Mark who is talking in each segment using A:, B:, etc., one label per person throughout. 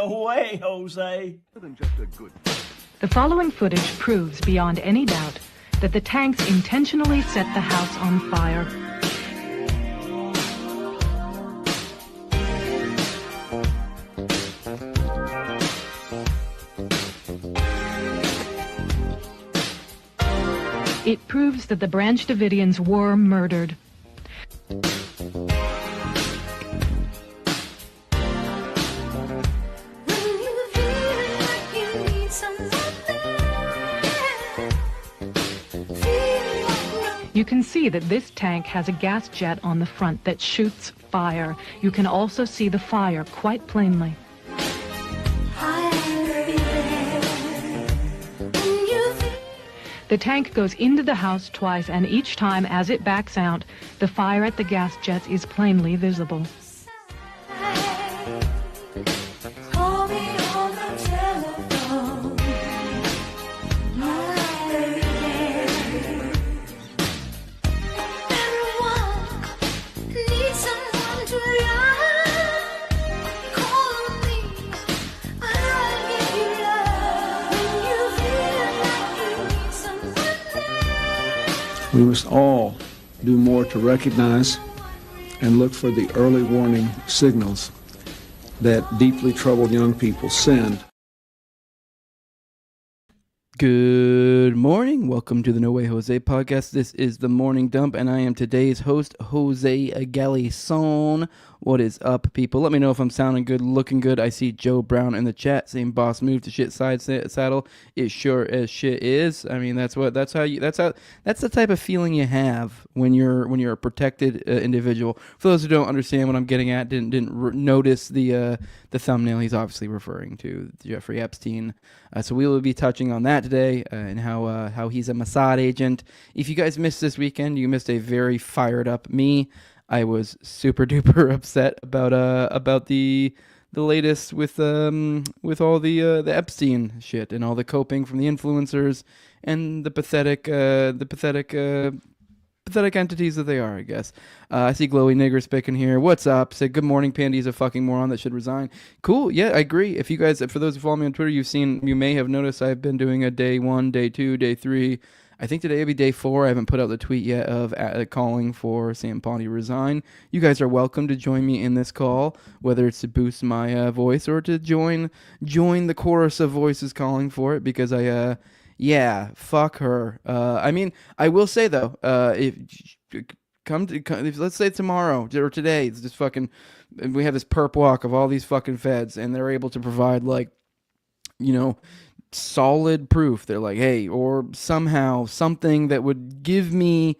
A: No way, Jose.
B: The following footage proves beyond any doubt that the tanks intentionally set the house on fire. It proves that the Branch Davidians were murdered. You can see that this tank has a gas jet on the front that shoots fire. You can also see the fire quite plainly. The tank goes into the house twice, and each time as it backs out, the fire at the gas jets is plainly visible.
C: We must all do more to recognize and look for the early warning signals that deeply troubled young people send.
D: Good morning. Welcome to the No Way Jose podcast. This is the Morning Dump, and I am today's host, Jose Galison. What is up, people? Let me know if I'm sounding good, looking good. I see Joe Brown in the chat saying "boss move to shit side saddle." It sure as shit is. I mean, that's the type of feeling you have when you're a protected individual. For those who don't understand what I'm getting at, didn't notice the thumbnail. He's obviously referring to Jeffrey Epstein. So we will be touching on that today and how he's a Mossad agent. If you guys missed this weekend, you missed a very fired up me. I was super duper upset about the latest with all the Epstein shit and all the coping from the influencers and the pathetic entities that they are, I guess. I see Glowy Nigger spicking here. What's up? Said, good morning, Pandy's a fucking moron that should resign. Cool, yeah, I agree. If you guys, for those who follow me on Twitter, you may have noticed I've been doing a day 1, day 2, day 3. I think today will be day 4. I haven't put out the tweet yet of calling for Sam Pondy to resign. You guys are welcome to join me in this call, whether it's to boost my voice or to join the chorus of voices calling for it, because yeah, fuck her. I mean, I will say though, if let's say tomorrow or today, it's just fucking, we have this perp walk of all these fucking feds, and they're able to provide, like, you know, solid proof. They're like, hey, or somehow something that would give me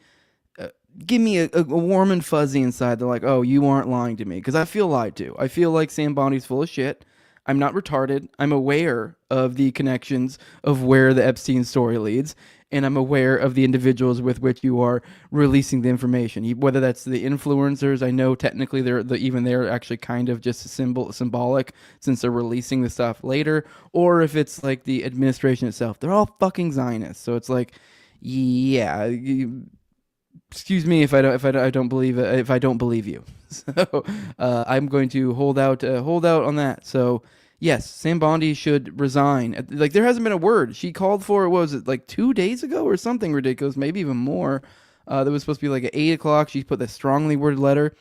D: a warm and fuzzy inside. They're like, oh, you aren't lying to me, because I feel lied to. I feel like Sam Bondi's full of shit. I'm not retarded. I'm aware of the connections of where the Epstein story leads, and I'm aware of the individuals with which you are releasing the information. Whether that's the influencers, I know technically they're actually kind of just symbolic since they're releasing the stuff later, or if it's like the administration itself, they're all fucking Zionists. So it's like, yeah, excuse me if I don't believe you. So I'm going to hold out on that. So yes, Sam Bondi should resign. Like, there hasn't been a word. She called for it, what was it, like 2 days ago or something ridiculous, maybe even more. That was supposed to be like at 8 o'clock. She put the strongly worded letter.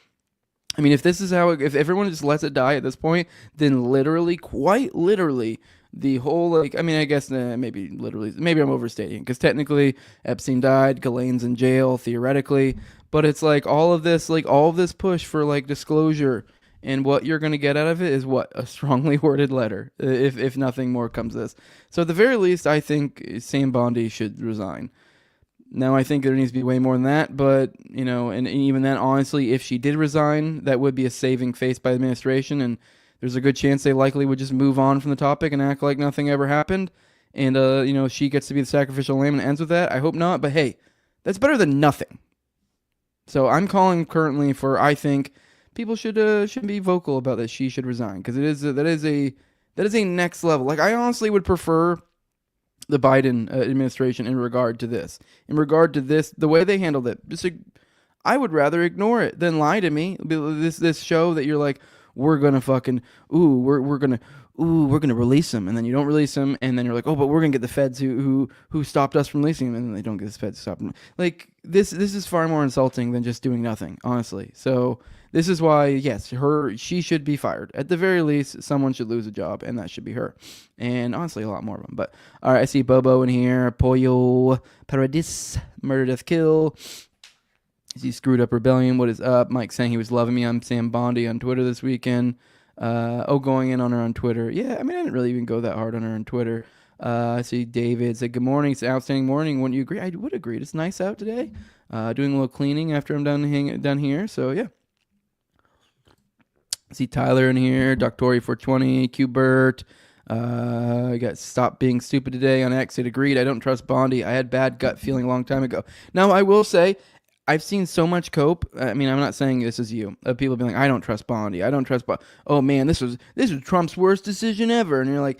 D: I mean, if this is if everyone just lets it die at this point, then literally, quite literally, the whole, like, I mean, I guess maybe I'm overstating, because technically Epstein died, Ghislaine's in jail, theoretically, but it's like all of this push for, like, disclosure, and what you're going to get out of it is what? A strongly worded letter, if nothing more comes of this. So at the very least, I think Sam Bondi should resign. Now, I think there needs to be way more than that, but, you know, and even then, honestly, if she did resign, that would be a saving face by the administration, and there's a good chance they likely would just move on from the topic and act like nothing ever happened, and, you know, she gets to be the sacrificial lamb and ends with that. I hope not, but hey, that's better than nothing. So I'm calling currently for, I think, people should be vocal about that. She should resign, because that is a next level. Like, I honestly would prefer the Biden administration in regard to this. In regard to this, the way they handled it, I would rather ignore it than lie to me. This show that you're like, we're gonna fucking, we're gonna ooh, we're going to release him. And then you don't release him. And then you're like, oh, but we're going to get the feds who stopped us from releasing him. And then they don't get the feds to stop him. Like, this is far more insulting than just doing nothing, honestly. So this is why, yes, she should be fired. At the very least, someone should lose a job, and that should be her. And honestly, a lot more of them. But, all right, I see Bobo in here. Pollo Paradis, Murder, Death, Kill. He screwed up rebellion. What is up? Mike saying he was loving me. I'm Sam Bondi on Twitter this weekend. Going in on her on Twitter. Yeah, I mean, I didn't really even go that hard on her on Twitter. I see David said, good morning. It's an outstanding morning. Wouldn't you agree? I would agree. It's nice out today. Doing a little cleaning after I'm done here. So, yeah. I see Tyler in here. Doctori420. Qbert. I got Stop Being Stupid Today on X. It agreed. I don't trust Bondi. I had bad gut feeling a long time ago. Now, I will say, I've seen so much cope. I mean, I'm not saying this is you. People being like, I don't trust Bondi. I don't trust Bondi. Oh man, this was Trump's worst decision ever. And you're like,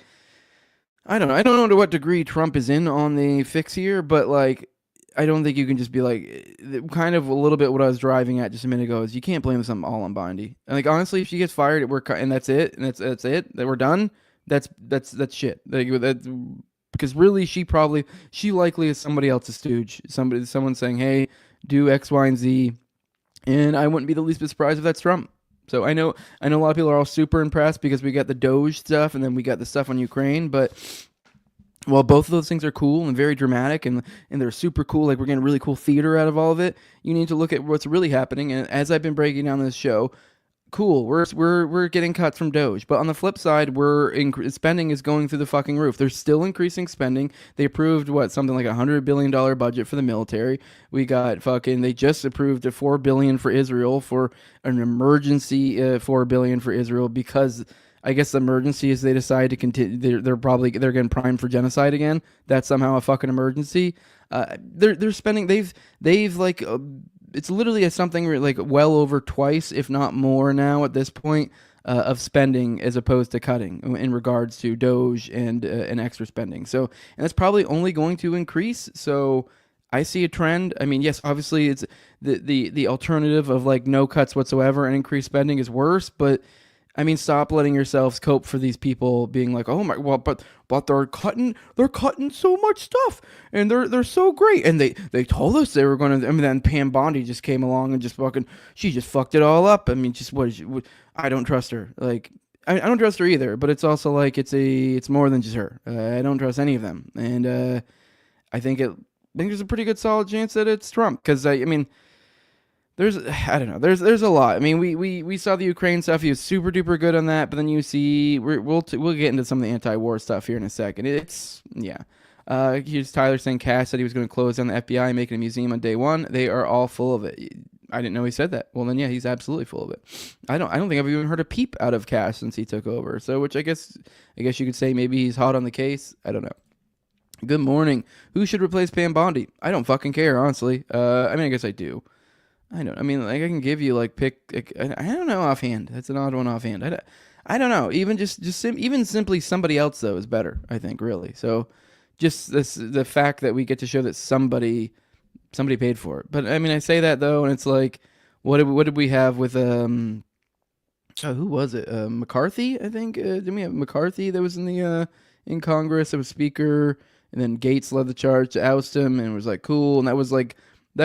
D: I don't know to what degree Trump is in on the fix here, but like, I don't think you can just be like, kind of a little bit what I was driving at just a minute ago is you can't blame this all on Bondi. And like, honestly, if she gets fired, and that's it, and that's it, that we're done. That's shit. Like, because really, she likely is somebody else's stooge. Someone saying, hey, do X, Y, and Z, and I wouldn't be the least bit surprised if that's Trump. So I know a lot of people are all super impressed because we got the Doge stuff and then we got the stuff on Ukraine, but while both of those things are cool and very dramatic and they're super cool, like we're getting really cool theater out of all of it, you need to look at what's really happening. And as I've been breaking down this show, cool, we're getting cuts from Doge, but on the flip side, spending is going through the fucking roof. They're still increasing spending. They approved something like $100 billion budget for the military. We got they just approved a $4 billion for Israel for an emergency $4 billion for Israel because I guess the emergency is they decide to continue. They're getting primed for genocide again. That's somehow a fucking emergency. They're spending. They've like. It's literally something like well over twice, if not more now at this point, of spending as opposed to cutting in regards to Doge and extra spending. So, and that's probably only going to increase. So I see a trend. I mean, yes, obviously it's the alternative of like no cuts whatsoever and increased spending is worse, but I mean, stop letting yourselves cope for these people being like, oh my, well, but they're cutting so much stuff, and they're so great, and they told us they were going to. I mean, then Pam Bondi just came along and she just fucked it all up. I mean, just I don't trust her. Like, I don't trust her either. But it's also like it's more than just her. I don't trust any of them, and I think there's a pretty good solid chance that it's Trump because I mean. There's a lot. I mean, we saw the Ukraine stuff. He was super duper good on that. But then you see, we'll get into some of the anti-war stuff here in a second. Here's Tyler saying Cass said he was going to close down the FBI and make it a museum on day one. They are all full of it. I didn't know he said that. Well, then yeah, he's absolutely full of it. I don't think I've even heard a peep out of Cass since he took over. So, which I guess you could say maybe he's hot on the case. I don't know. Good morning. Who should replace Pam Bondi? I don't fucking care, honestly. I mean, I guess I do. I can give you I don't know offhand. That's an odd one offhand. I don't know. Even even simply somebody else though is better. I think really. So, just the fact that we get to show that somebody paid for it. But I mean, I say that though, and it's like, what did we have with who was it? McCarthy, I think. Didn't we have McCarthy that was in Congress? It was Speaker, and then Gates led the charge to oust him, and it was like cool, and that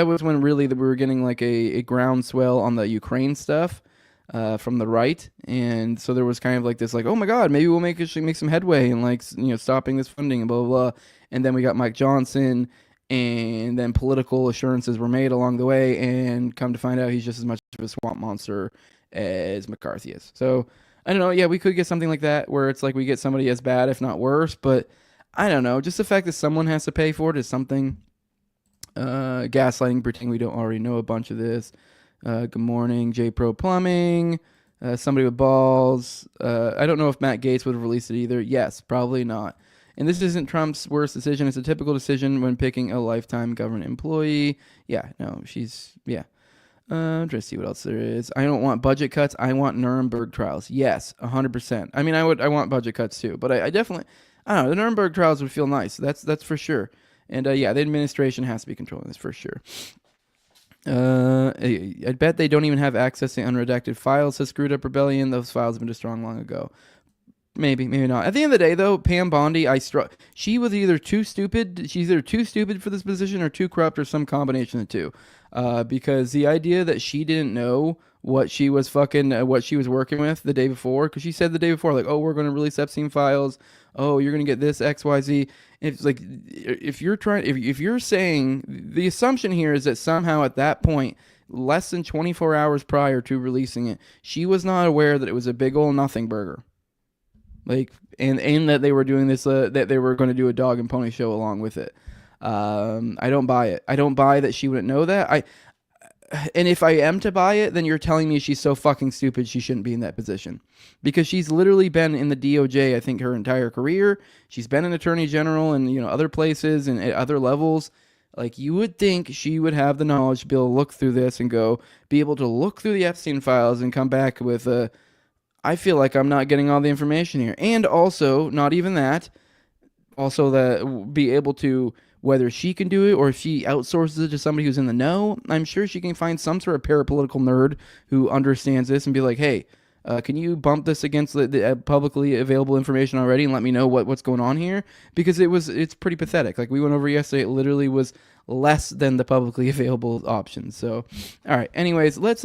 D: was when really we were getting like a groundswell on the Ukraine stuff from the right, and so there was kind of like this like, oh my God, maybe we'll make some headway and like stopping this funding and blah blah blah, and then we got Mike Johnson, and then political assurances were made along the way, and come to find out he's just as much of a swamp monster as McCarthy is. So I don't know. Yeah, we could get something like that where it's like we get somebody as bad, if not worse, but I don't know. Just the fact that someone has to pay for it is something. Gaslighting, pretending we don't already know a bunch of this. Good morning, J Pro Plumbing. Somebody with balls. I don't know if Matt Gaetz would have released it either. Yes, probably not. And this isn't Trump's worst decision. It's a typical decision when picking a lifetime government employee. Yeah, no, yeah. I'm trying to see what else there is. I don't want budget cuts. I want Nuremberg trials. Yes, 100%. I mean, I want budget cuts too, but I definitely, I don't know, the Nuremberg trials would feel nice. That's for sure. And yeah, the administration has to be controlling this for sure. I bet they don't even have access to unredacted files, says Screwed Up Rebellion. Those files have been destroyed long ago. Maybe not. At the end of the day, though, Pam Bondi, she was either too stupid. She's either too stupid for this position or too corrupt or some combination of the two. Because the idea that she didn't know what she was what she was working with the day before, because she said the day before, like, oh, we're going to release Epstein files. Oh, you're going to get this XYZ. It's like, if you're saying, the assumption here is that somehow at that point, less than 24 hours prior to releasing it, she was not aware that it was a big old nothing burger. Like, and that they were doing this, that they were going to do a dog and pony show along with it. I don't buy it. I don't buy that she wouldn't know that. And if I am to buy it, then you're telling me she's so fucking stupid she shouldn't be in that position. Because she's literally been in the DOJ, I think, her entire career. She's been an attorney general and, other places and at other levels. Like, you would think she would have the knowledge to be able to look through this and be able to look through the Epstein files and come back with I feel like I'm not getting all the information here. And also, not even that, also that be able to, whether she can do it or if she outsources it to somebody who's in the know, I'm sure she can find some sort of parapolitical nerd who understands this and be like, hey, can you bump this against the publicly available information already and let me know what's going on here? Because it's pretty pathetic. Like, we went over yesterday, it literally was less than the publicly available options. So, all right. Anyways, let's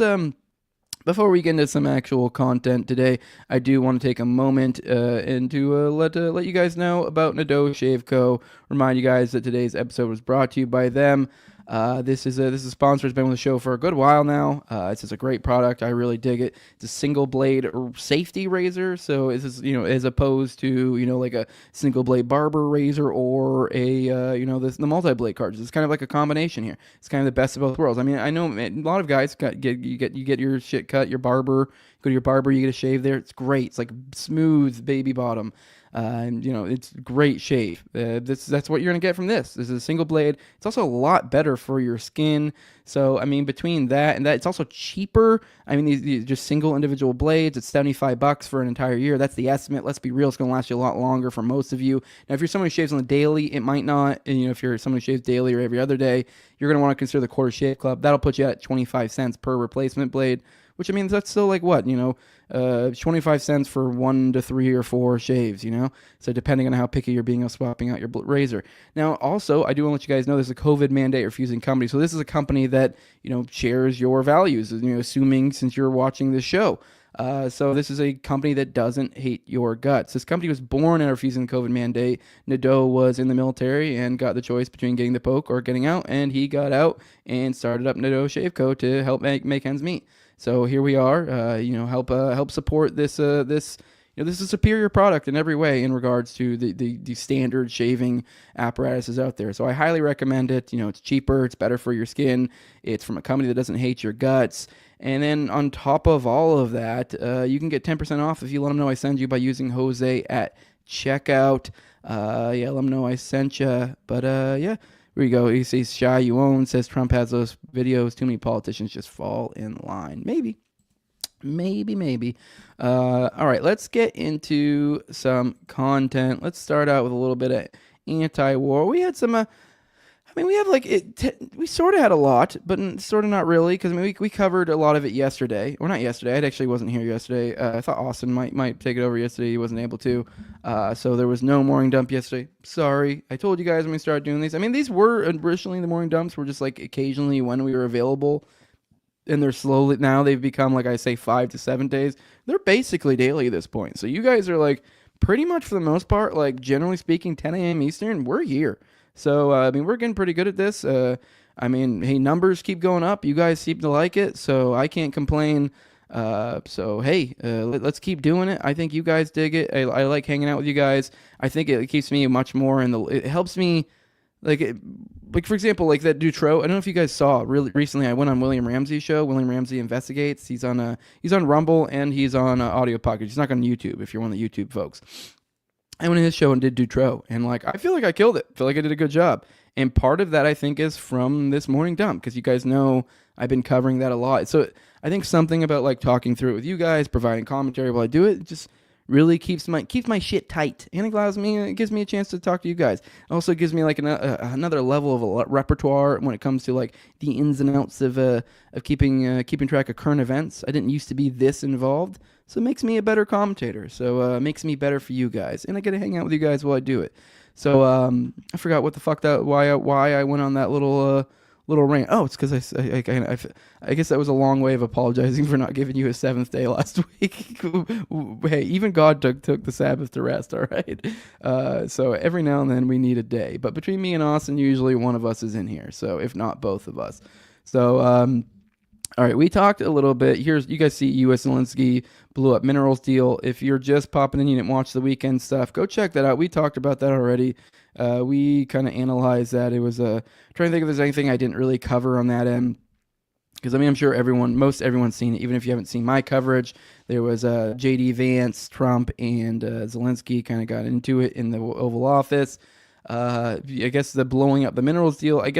D: before we get into some actual content today, I do want to take a moment and to let you guys know about NATO Shave Co. Remind you guys that today's episode was brought to you by them. This is a sponsor. Has been with the show for a good while now. It's just a great product. I really dig it. It's a single blade safety razor. So this is, as opposed to, like a single blade barber razor or the multi-blade cartridge. It's kind of like a combination here. It's kind of the best of both worlds. I mean, I know a lot of guys you get your shit cut, your barber, go to your barber, you get a shave there. It's great. It's like smooth baby bottom. And it's great shave. That's what you're gonna get from this. This is a single blade. It's also a lot better for your skin. So I mean, between that and that, it's also cheaper. I mean, these just single individual blades. It's $75 for an entire year. That's the estimate. Let's be real. It's gonna last you a lot longer for most of you. Now, if you're someone who shaves on the daily, it might not. And, if you're someone who shaves daily or every other day, you're gonna want to consider the Quarter Shave Club. That'll put you at 25 cents per replacement blade. Which, I mean, that's still like what, 25 cents for 1 to 3 or 4 shaves, So depending on how picky you're being of swapping out your razor. Now, also, I do want to let you guys know there's a COVID mandate refusing company. So this is a company that, shares your values, assuming since you're watching this show. So this is a company that doesn't hate your guts. This company was born in a refusing COVID mandate. Nadeau was in the military and got the choice between getting the poke or getting out. And he got out and started up Nadeau Shave Co. to help make ends meet. So here we are, help support this. This is a superior product in every way in regards to the standard shaving apparatuses out there. So I highly recommend it. It's cheaper, it's better for your skin. It's from a company that doesn't hate your guts. And then on top of all of that, you can get 10% off if you let them know I send you by using Jose at checkout. Let them know I sent you. But yeah. Here we go. He says, Shy, you own, says Trump has those videos. Too many politicians just fall in line. Maybe. All right, let's get into some content. Let's start out with a little bit of anti-war. We had some, we have we sort of had a lot, but sort of not really, because we covered a lot of it yesterday. Or not yesterday. I actually wasn't here yesterday. I thought Austin might take it over yesterday. He wasn't able to. So there was no morning dump yesterday. Sorry. I told you guys when we started doing these. I mean, these were originally, the morning dumps were just like occasionally when we were available. And they're slowly, now they've become, like I say, 5 to 7 days. They're basically daily at this point. So you guys are pretty much for the most part, generally speaking, 10 a.m. Eastern, we're here. So, we're getting pretty good at this. Hey, numbers keep going up. You guys seem to like it, so I can't complain. Let's keep doing it. I think you guys dig it. I like hanging out with you guys. I think it keeps me much more it helps me, for example, that Dutroux. I don't know if you guys saw really recently. I went on William Ramsey's show. William Ramsey Investigates. He's on Rumble and he's on Audio Pocket. He's not on YouTube if you're one of the YouTube folks. I went to his show and did Dutroux, and I feel like I killed it. I feel like I did a good job. And part of that, I think, is from this morning dump, because you guys know I've been covering that a lot. So I think something about talking through it with you guys, providing commentary while I do it, just really keeps my shit tight, and it gives me a chance to talk to you guys. It also gives me another level of a repertoire when it comes to the ins and outs of keeping track of current events. I didn't used to be this involved, So it makes me a better commentator. So it makes me better for you guys. And I get to hang out with you guys while I do it. So I forgot what the fuck why I went on that little rant. Oh, it's because I guess that was a long way of apologizing for not giving you a seventh day last week. Hey, even God took the Sabbath to rest, all right? So every now and then we need a day. But between me and Austin, usually one of us is in here. So if not both of us. So, all right, we talked a little bit. You guys see U.S. Zelensky blew up minerals deal. If you're just popping in, you didn't watch the weekend stuff, go check that out. We talked about that already. We kind of analyzed that. It was trying to think if there's anything I didn't really cover on that end. Because, I mean, I'm sure most everyone's seen it, even if you haven't seen my coverage. There was J.D. Vance, Trump, and Zelensky kind of got into it in the Oval Office. I guess the blowing up the minerals deal, I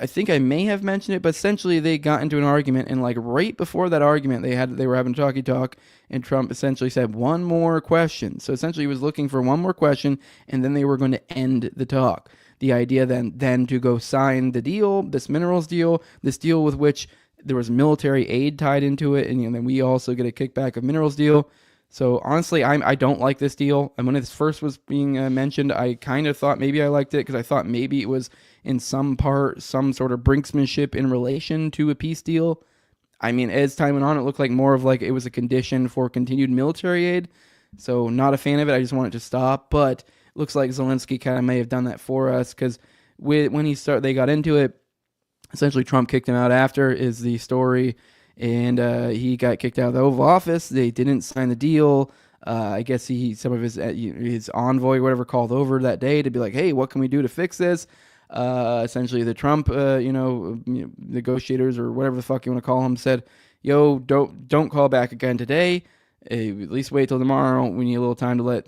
D: think I may have mentioned it, but essentially they got into an argument, and like right before that argument, they were having a talk, and Trump essentially said one more question. So essentially he was looking for one more question, and then they were going to end the talk. The idea then to go sign the deal, this minerals deal, this deal with which there was military aid tied into it, and then we also get a kickback of minerals deal. So honestly, I don't like this deal. And when this first was being mentioned, I kind of thought maybe I liked it because I thought maybe it was in some part some sort of brinksmanship in relation to a peace deal. I mean, as time went on, it looked like more of like it was a condition for continued military aid. So not a fan of it. I just want it to stop. But it looks like Zelensky kind of may have done that for us because when they got into it, essentially Trump kicked him out after is the story. And he got kicked out of the Oval Office. They didn't sign the deal. I guess some of his envoy or whatever called over that day to be like, hey, what can we do to fix this? Essentially, the Trump negotiators or whatever the fuck you want to call them said, yo, don't call back again today. At least wait till tomorrow. We need a little time to let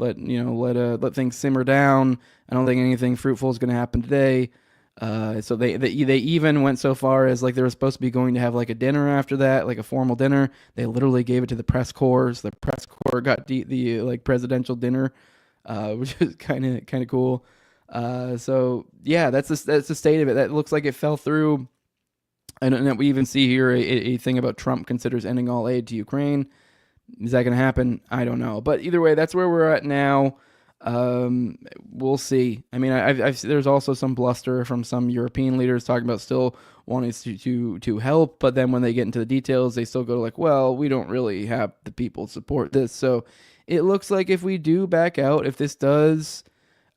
D: things simmer down. I don't think anything fruitful is going to happen today. So they even went so far as like they were supposed to be going to have like a dinner after that, like a formal dinner. They literally gave it to the press corps. The press corps got the like presidential dinner, which is kind of cool. So yeah, that's the state of it. That looks like it fell through. And we even see here a thing about Trump considers ending all aid to Ukraine. Is that going to happen? I don't know. But either way, that's where we're at now. We'll see. I mean, there's also some bluster from some European leaders talking about still wanting to help, but then when they get into the details, they still go like, well, we don't really have the people support this. So it looks like if we do back out, if this does,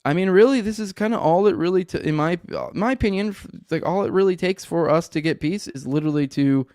D: I mean, really, this is kind of all it really, in my opinion, like all it really takes for us to get peace is literally to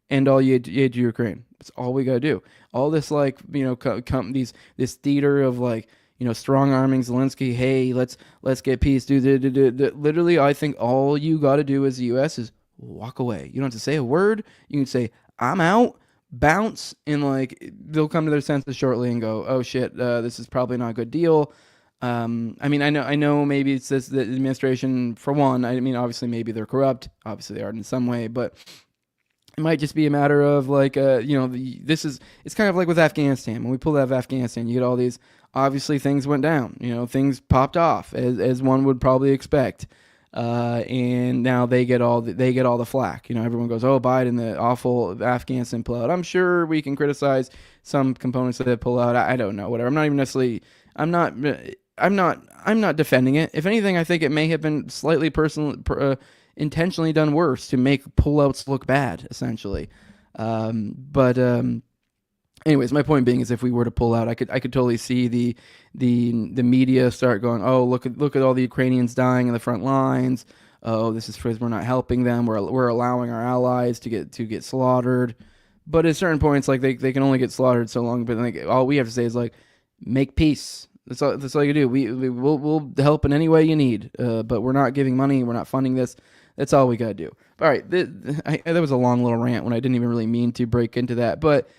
D: end all aid to Ukraine. That's all we gotta do. All this like, this theater of like, strong arming Zelensky. Hey, let's get peace. Literally, I think all you got to do as the U.S. is walk away. You don't have to say a word. You can say, I'm out, bounce, and like they'll come to their senses shortly and go, oh shit, this is probably not a good deal. I mean, I know maybe it's this the administration for one. I mean, obviously maybe they're corrupt. Obviously they are in some way, but it might just be a matter of like, it's kind of like with Afghanistan. When we pulled out of Afghanistan, you get all these, obviously things went down, things popped off as one would probably expect. And now they get all the flack. Everyone goes, oh, Biden, the awful Afghanistan pullout. I'm sure we can criticize some components of the pullout. I don't know, whatever. I'm not even necessarily, I'm not defending it. If anything, I think it may have been slightly intentionally done worse to make pullouts look bad, essentially. Anyways, my point being is if we were to pull out, I could totally see the media start going, oh, look at all the Ukrainians dying in the front lines. Oh, this is because we're not helping them. We're allowing our allies to get slaughtered. But at certain points, like they can only get slaughtered so long. But like all we have to say is like, make peace. That's all you do. We'll help in any way you need. But we're not giving money. We're not funding this. That's all we gotta do. All right, that was a long little rant when I didn't even really mean to break into that, but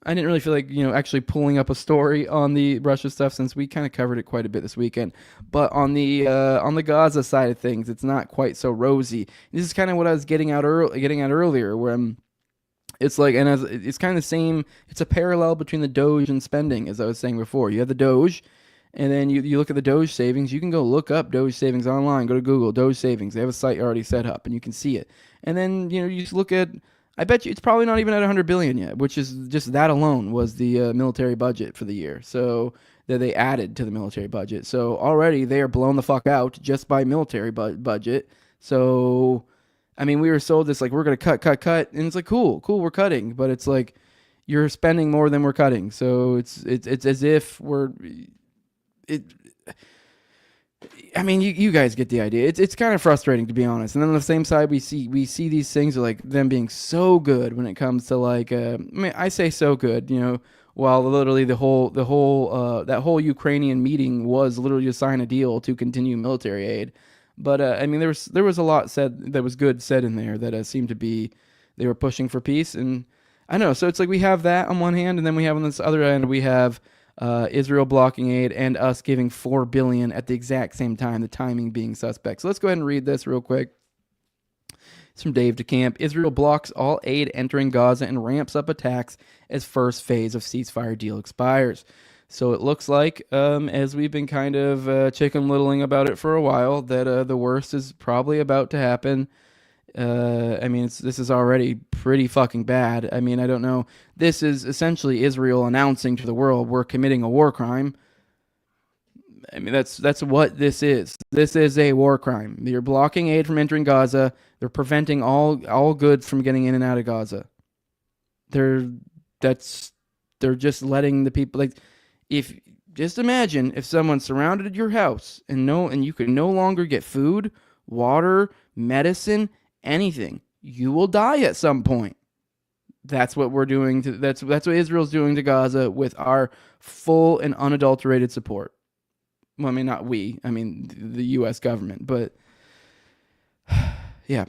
D: I didn't really feel like actually pulling up a story on the Russia stuff since we kind of covered it quite a bit this weekend. But on the Gaza side of things, it's not quite so rosy. This is kind of what I was getting at earlier, where it's like, and it's kind of the same. It's a parallel between the Doge and spending, as I was saying before. You have the Doge. And then you look at the Doge savings. You can go look up Doge savings online. Go to Google, Doge savings. They have a site already set up, and you can see it. And then you just look at, I bet you it's probably not even at 100 billion yet, which is just that alone was the military budget for the year. So that they added to the military budget. So already they are blown the fuck out just by military budget. So, I mean, we were sold this like we're gonna cut, and it's like cool, we're cutting, but it's like you're spending more than we're cutting. So it's as if we're it. I mean, you guys get the idea. It's kind of frustrating, to be honest. And then on the same side, we see these things like them being so good when it comes to like. I mean, I say so good, you know. While literally that whole Ukrainian meeting was literally to sign a deal to continue military aid. But I mean, there was a lot said that was good said in there that seemed to be they were pushing for peace, and I know. So it's like we have that on one hand, and then we have on this other end we have. Israel blocking aid and us giving $4 billion at the exact same time, the timing being suspect. So let's go ahead and read this real quick. It's from Dave DeCamp. Israel blocks all aid entering Gaza and ramps up attacks as first phase of ceasefire deal expires. So it looks like, as we've been kind of chicken littling about it for a while, that the worst is probably about to happen. I mean, this is already pretty fucking bad. I mean, I don't know. This is essentially Israel announcing to the world we're committing a war crime. I mean, that's what this is. This is a war crime. You're blocking aid from entering Gaza. They're preventing all goods from getting in and out of Gaza. They're just letting the people like just imagine if someone surrounded your house and you could no longer get food, water, medicine, anything, you will die at some point. That's what we're doing that's what Israel's doing to Gaza with our full and unadulterated support. Well, I mean, not we. I mean, the U.S. government. But, yeah.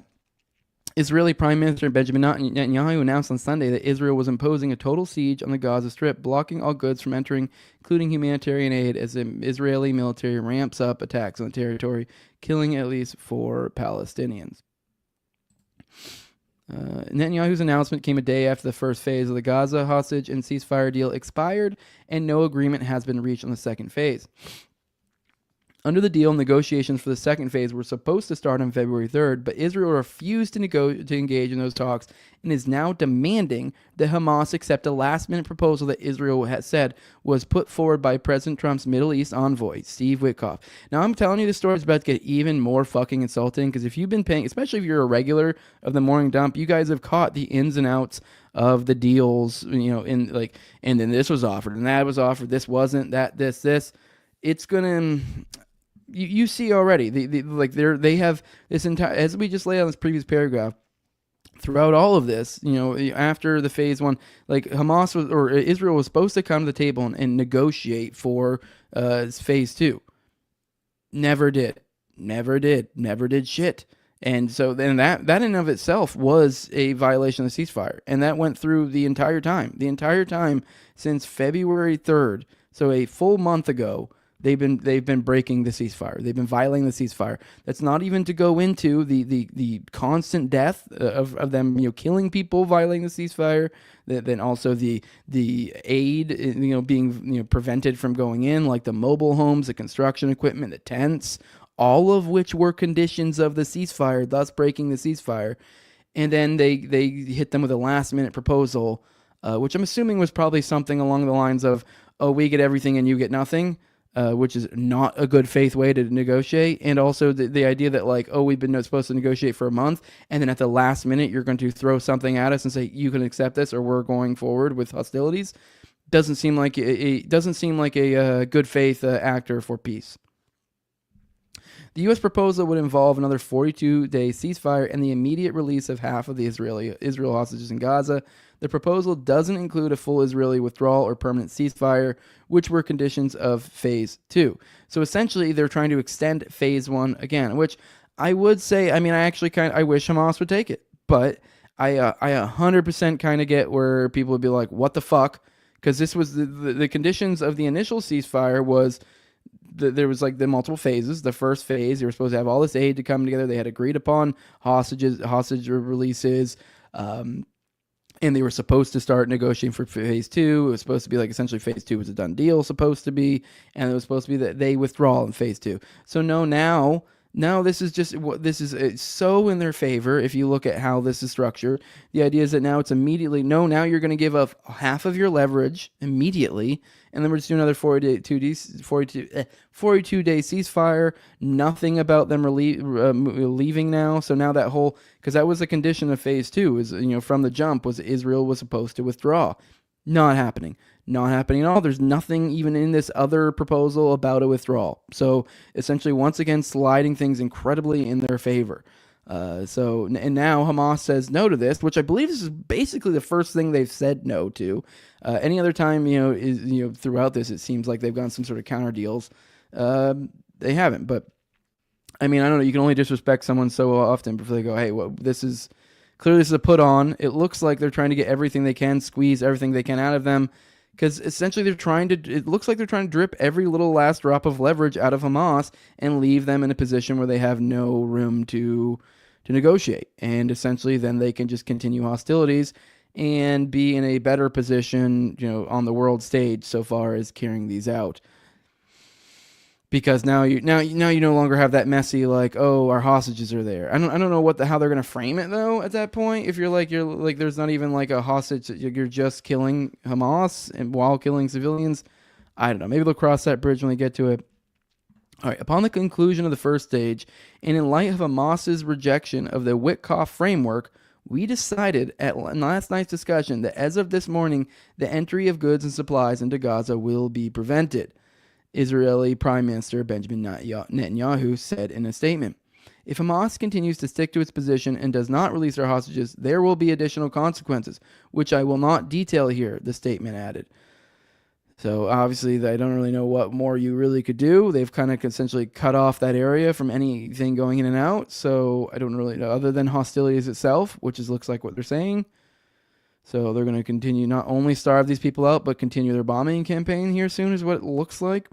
D: Israeli Prime Minister Benjamin Netanyahu announced on Sunday that Israel was imposing a total siege on the Gaza Strip, blocking all goods from entering, including humanitarian aid, as the Israeli military ramps up attacks on the territory, killing at least 4 Palestinians. Netanyahu's announcement came a day after the first phase of the Gaza hostage and ceasefire deal expired, and no agreement has been reached on the second phase. Under the deal, negotiations for the second phase were supposed to start on February 3rd, but Israel refused to engage in those talks and is now demanding that Hamas accept a last-minute proposal that Israel has said was put forward by President Trump's Middle East envoy, Steve Witkoff. Now, I'm telling you, this story is about to get even more fucking insulting, because if you've been paying, especially if you're a regular of the Morning Dump, you guys have caught the ins and outs of the deals, you know, and then this was offered, and that was offered, this wasn't, that, this. It's gonna... You see already, they have this entire, as we just laid out in this previous paragraph, throughout all of this, you know, after the phase one, like Israel was supposed to come to the table and negotiate for phase 2. Never did shit. And so then that in and of itself was a violation of the ceasefire. And that went through the entire time since February 3rd. So a full month ago, they've been breaking the ceasefire. They've been violating the ceasefire. That's not even to go into the constant death of them, you know, killing people, violating the ceasefire. Then also the aid, you know, being, you know, prevented from going in, like the mobile homes, the construction equipment, the tents, all of which were conditions of the ceasefire, thus breaking the ceasefire. And then they hit them with a last minute proposal, which I'm assuming was probably something along the lines of, oh, we get everything and you get nothing. Which is not a good faith way to negotiate. And also the idea that, like, oh, we've been supposed to negotiate for a month, and then at the last minute you're going to throw something at us and say you can accept this or we're going forward with hostilities, doesn't seem like a good faith actor for peace. The U.S. proposal would involve another 42-day ceasefire and the immediate release of half of the Israel hostages in Gaza. The proposal doesn't include a full Israeli withdrawal or permanent ceasefire, which were conditions of Phase 2. So essentially, they're trying to extend Phase 1 again, which I would say, I mean, I wish Hamas would take it, but I 100% kind of get where people would be like, what the fuck? Because this was the conditions of the initial ceasefire was there was like the multiple phases. The first phase, they were supposed to have all this aid to come together. They had agreed upon hostage releases, and they were supposed to start negotiating for phase 2. It was supposed to be like essentially phase 2 was a done deal, supposed to be, and it was supposed to be that they withdraw in phase 2. So no, now No, this is just what this is. It's so in their favor. If you look at how this is structured, the idea is that now it's immediately no. Now you're going to give up half of your leverage immediately, and then we're just doing another 42 day ceasefire. Nothing about them leaving now. So now that whole, because that was a condition of phase 2, is from the jump, was Israel was supposed to withdraw. Not happening. Not happening at all. There's nothing even in this other proposal about a withdrawal. So essentially, once again, sliding things incredibly in their favor. And now Hamas says no to this, which I believe this is basically the first thing they've said no to. Any other time, throughout this, it seems like they've gone some sort of counter deals. They haven't. But I mean, I don't know. You can only disrespect someone so often before they go, hey, well, this is a put on. It looks like they're trying to get everything they can, squeeze everything they can out of them. Because essentially it looks like they're trying to drip every little last drop of leverage out of Hamas and leave them in a position where they have no room to negotiate. And essentially then they can just continue hostilities and be in a better position, on the world stage so far as carrying these out. Because now you no longer have that messy our hostages are there. I don't know how they're gonna frame it though at that point. If you're there's not even a hostage, you're just killing Hamas and while killing civilians. I don't know. Maybe they'll cross that bridge when they get to it. All right. Upon the conclusion of the first stage, and in light of Hamas's rejection of the Witkoff framework, we decided at last night's discussion that as of this morning, the entry of goods and supplies into Gaza will be prevented. Israeli Prime Minister Benjamin Netanyahu said in a statement, if Hamas continues to stick to its position and does not release our hostages, there will be additional consequences, which I will not detail here, the statement added. So obviously I don't really know what more you really could do. They've kind of essentially cut off that area from anything going in and out. So I don't really know, other than hostilities itself, which looks like what they're saying. So they're going to continue not only starve these people out, but continue their bombing campaign here soon is what it looks like.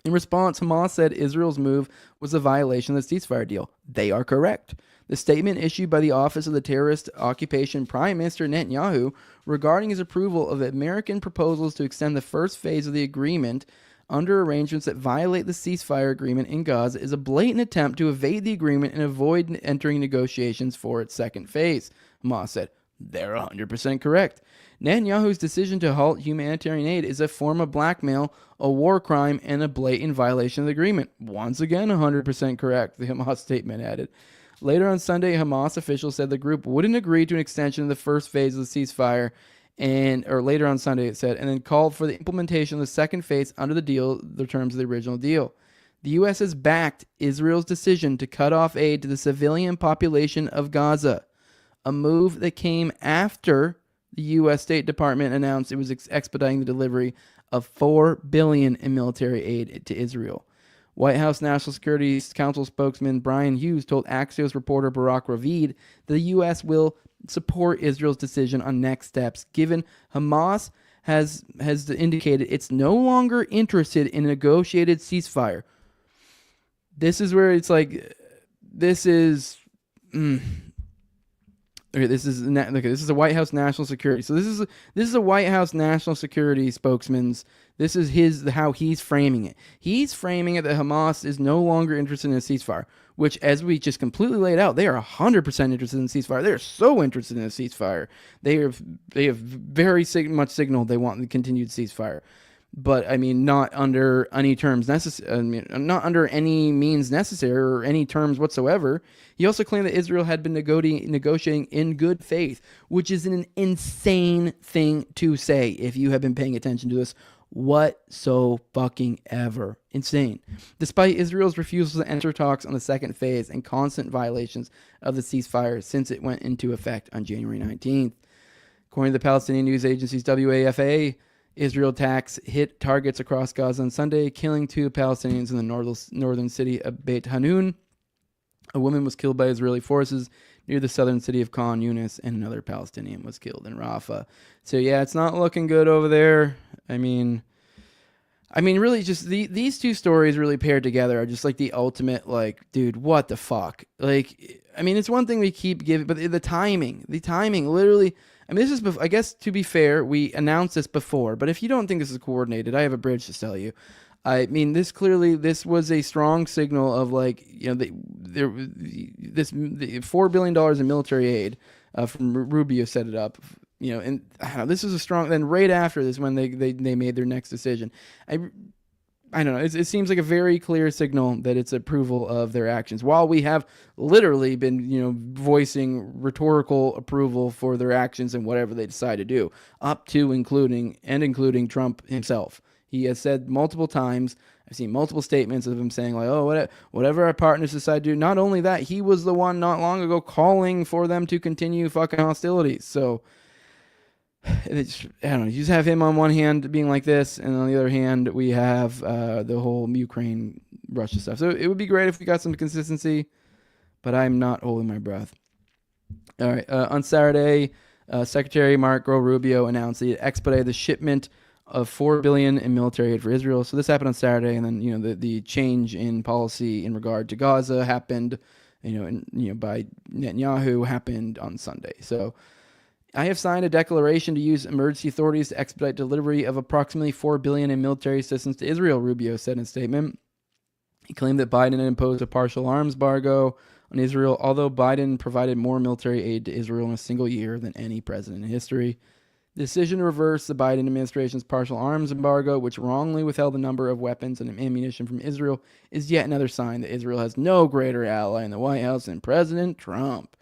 D: In response, Hamas said Israel's move was a violation of the ceasefire deal. They are correct. The statement issued by the Office of the Terrorist Occupation Prime Minister Netanyahu regarding his approval of American proposals to extend the first phase of the agreement under arrangements that violate the ceasefire agreement in Gaza is a blatant attempt to evade the agreement and avoid entering negotiations for its second phase, Hamas said. They're 100% correct. Netanyahu's decision to halt humanitarian aid is a form of blackmail, a war crime, and a blatant violation of the agreement. Once again, 100% correct, the Hamas statement added. Later on Sunday, Hamas officials said the group wouldn't agree to an extension of the first phase of the ceasefire, or later on Sunday it said, and then called for the implementation of the second phase under the terms of the original deal. The U.S. has backed Israel's decision to cut off aid to the civilian population of Gaza, a move that came after the U.S. State Department announced it was expediting the delivery of $4 billion in military aid to Israel. White House National Security Council spokesman Brian Hughes told Axios reporter Barak Ravid that the U.S. will support Israel's decision on next steps, given Hamas has indicated it's no longer interested in a negotiated ceasefire. This is where it's this is... Okay, this is a White House National Security. So this is a White House National Security spokesman's. This is how he's framing it. He's framing it that Hamas is no longer interested in a ceasefire, which, as we just completely laid out, they are 100% interested in a ceasefire. They are so interested in a ceasefire. They have very much signaled they want the continued ceasefire. But I mean, not under any terms necessary. Not under any means necessary or any terms whatsoever. He also claimed that Israel had been negotiating in good faith, which is an insane thing to say if you have been paying attention to this fucking ever. Insane. Despite Israel's refusal to enter talks on the second phase and constant violations of the ceasefire since it went into effect on January 19th. According to the Palestinian news agency's WAFA, Israel attacks hit targets across Gaza on Sunday, killing 2 Palestinians in the northern city of Beit Hanun. A woman was killed by Israeli forces near the southern city of Khan Yunis, and another Palestinian was killed in Rafah. So yeah, it's not looking good over there. I mean, really, just these two stories really paired together are just the ultimate, dude, what the fuck? It's one thing we keep giving, but the timing, literally. This is, I guess, to be fair, we announced this before, but if you don't think this is coordinated, I have a bridge to sell you. I mean, this was a strong signal of like, the $4 billion in military aid from Rubio set it up, and I don't know, this is a strong. Then right after this, when they made their next decision, I don't know. It seems like a very clear signal that it's approval of their actions. While we have literally been, voicing rhetorical approval for their actions and whatever they decide to do, up to including Trump himself. He has said multiple times. I've seen multiple statements of him saying like, "Oh, whatever our partners decide to do." Not only that, he was the one not long ago calling for them to continue fucking hostilities. So. I don't know. You just have him on one hand being like this, and on the other hand, we have the whole Ukraine Russia stuff. So it would be great if we got some consistency, but I'm not holding my breath. All right. On Saturday, Secretary Marco Rubio announced that he expedited the shipment of $4 billion in military aid for Israel. So this happened on Saturday, and then the change in policy in regard to Gaza happened, by Netanyahu happened on Sunday. So. I have signed a declaration to use emergency authorities to expedite delivery of approximately $4 billion in military assistance to Israel, Rubio said in a statement. He claimed that Biden had imposed a partial arms embargo on Israel, although Biden provided more military aid to Israel in a single year than any president in history. The decision to reverse the Biden administration's partial arms embargo, which wrongly withheld a number of weapons and ammunition from Israel, is yet another sign that Israel has no greater ally in the White House than President Trump.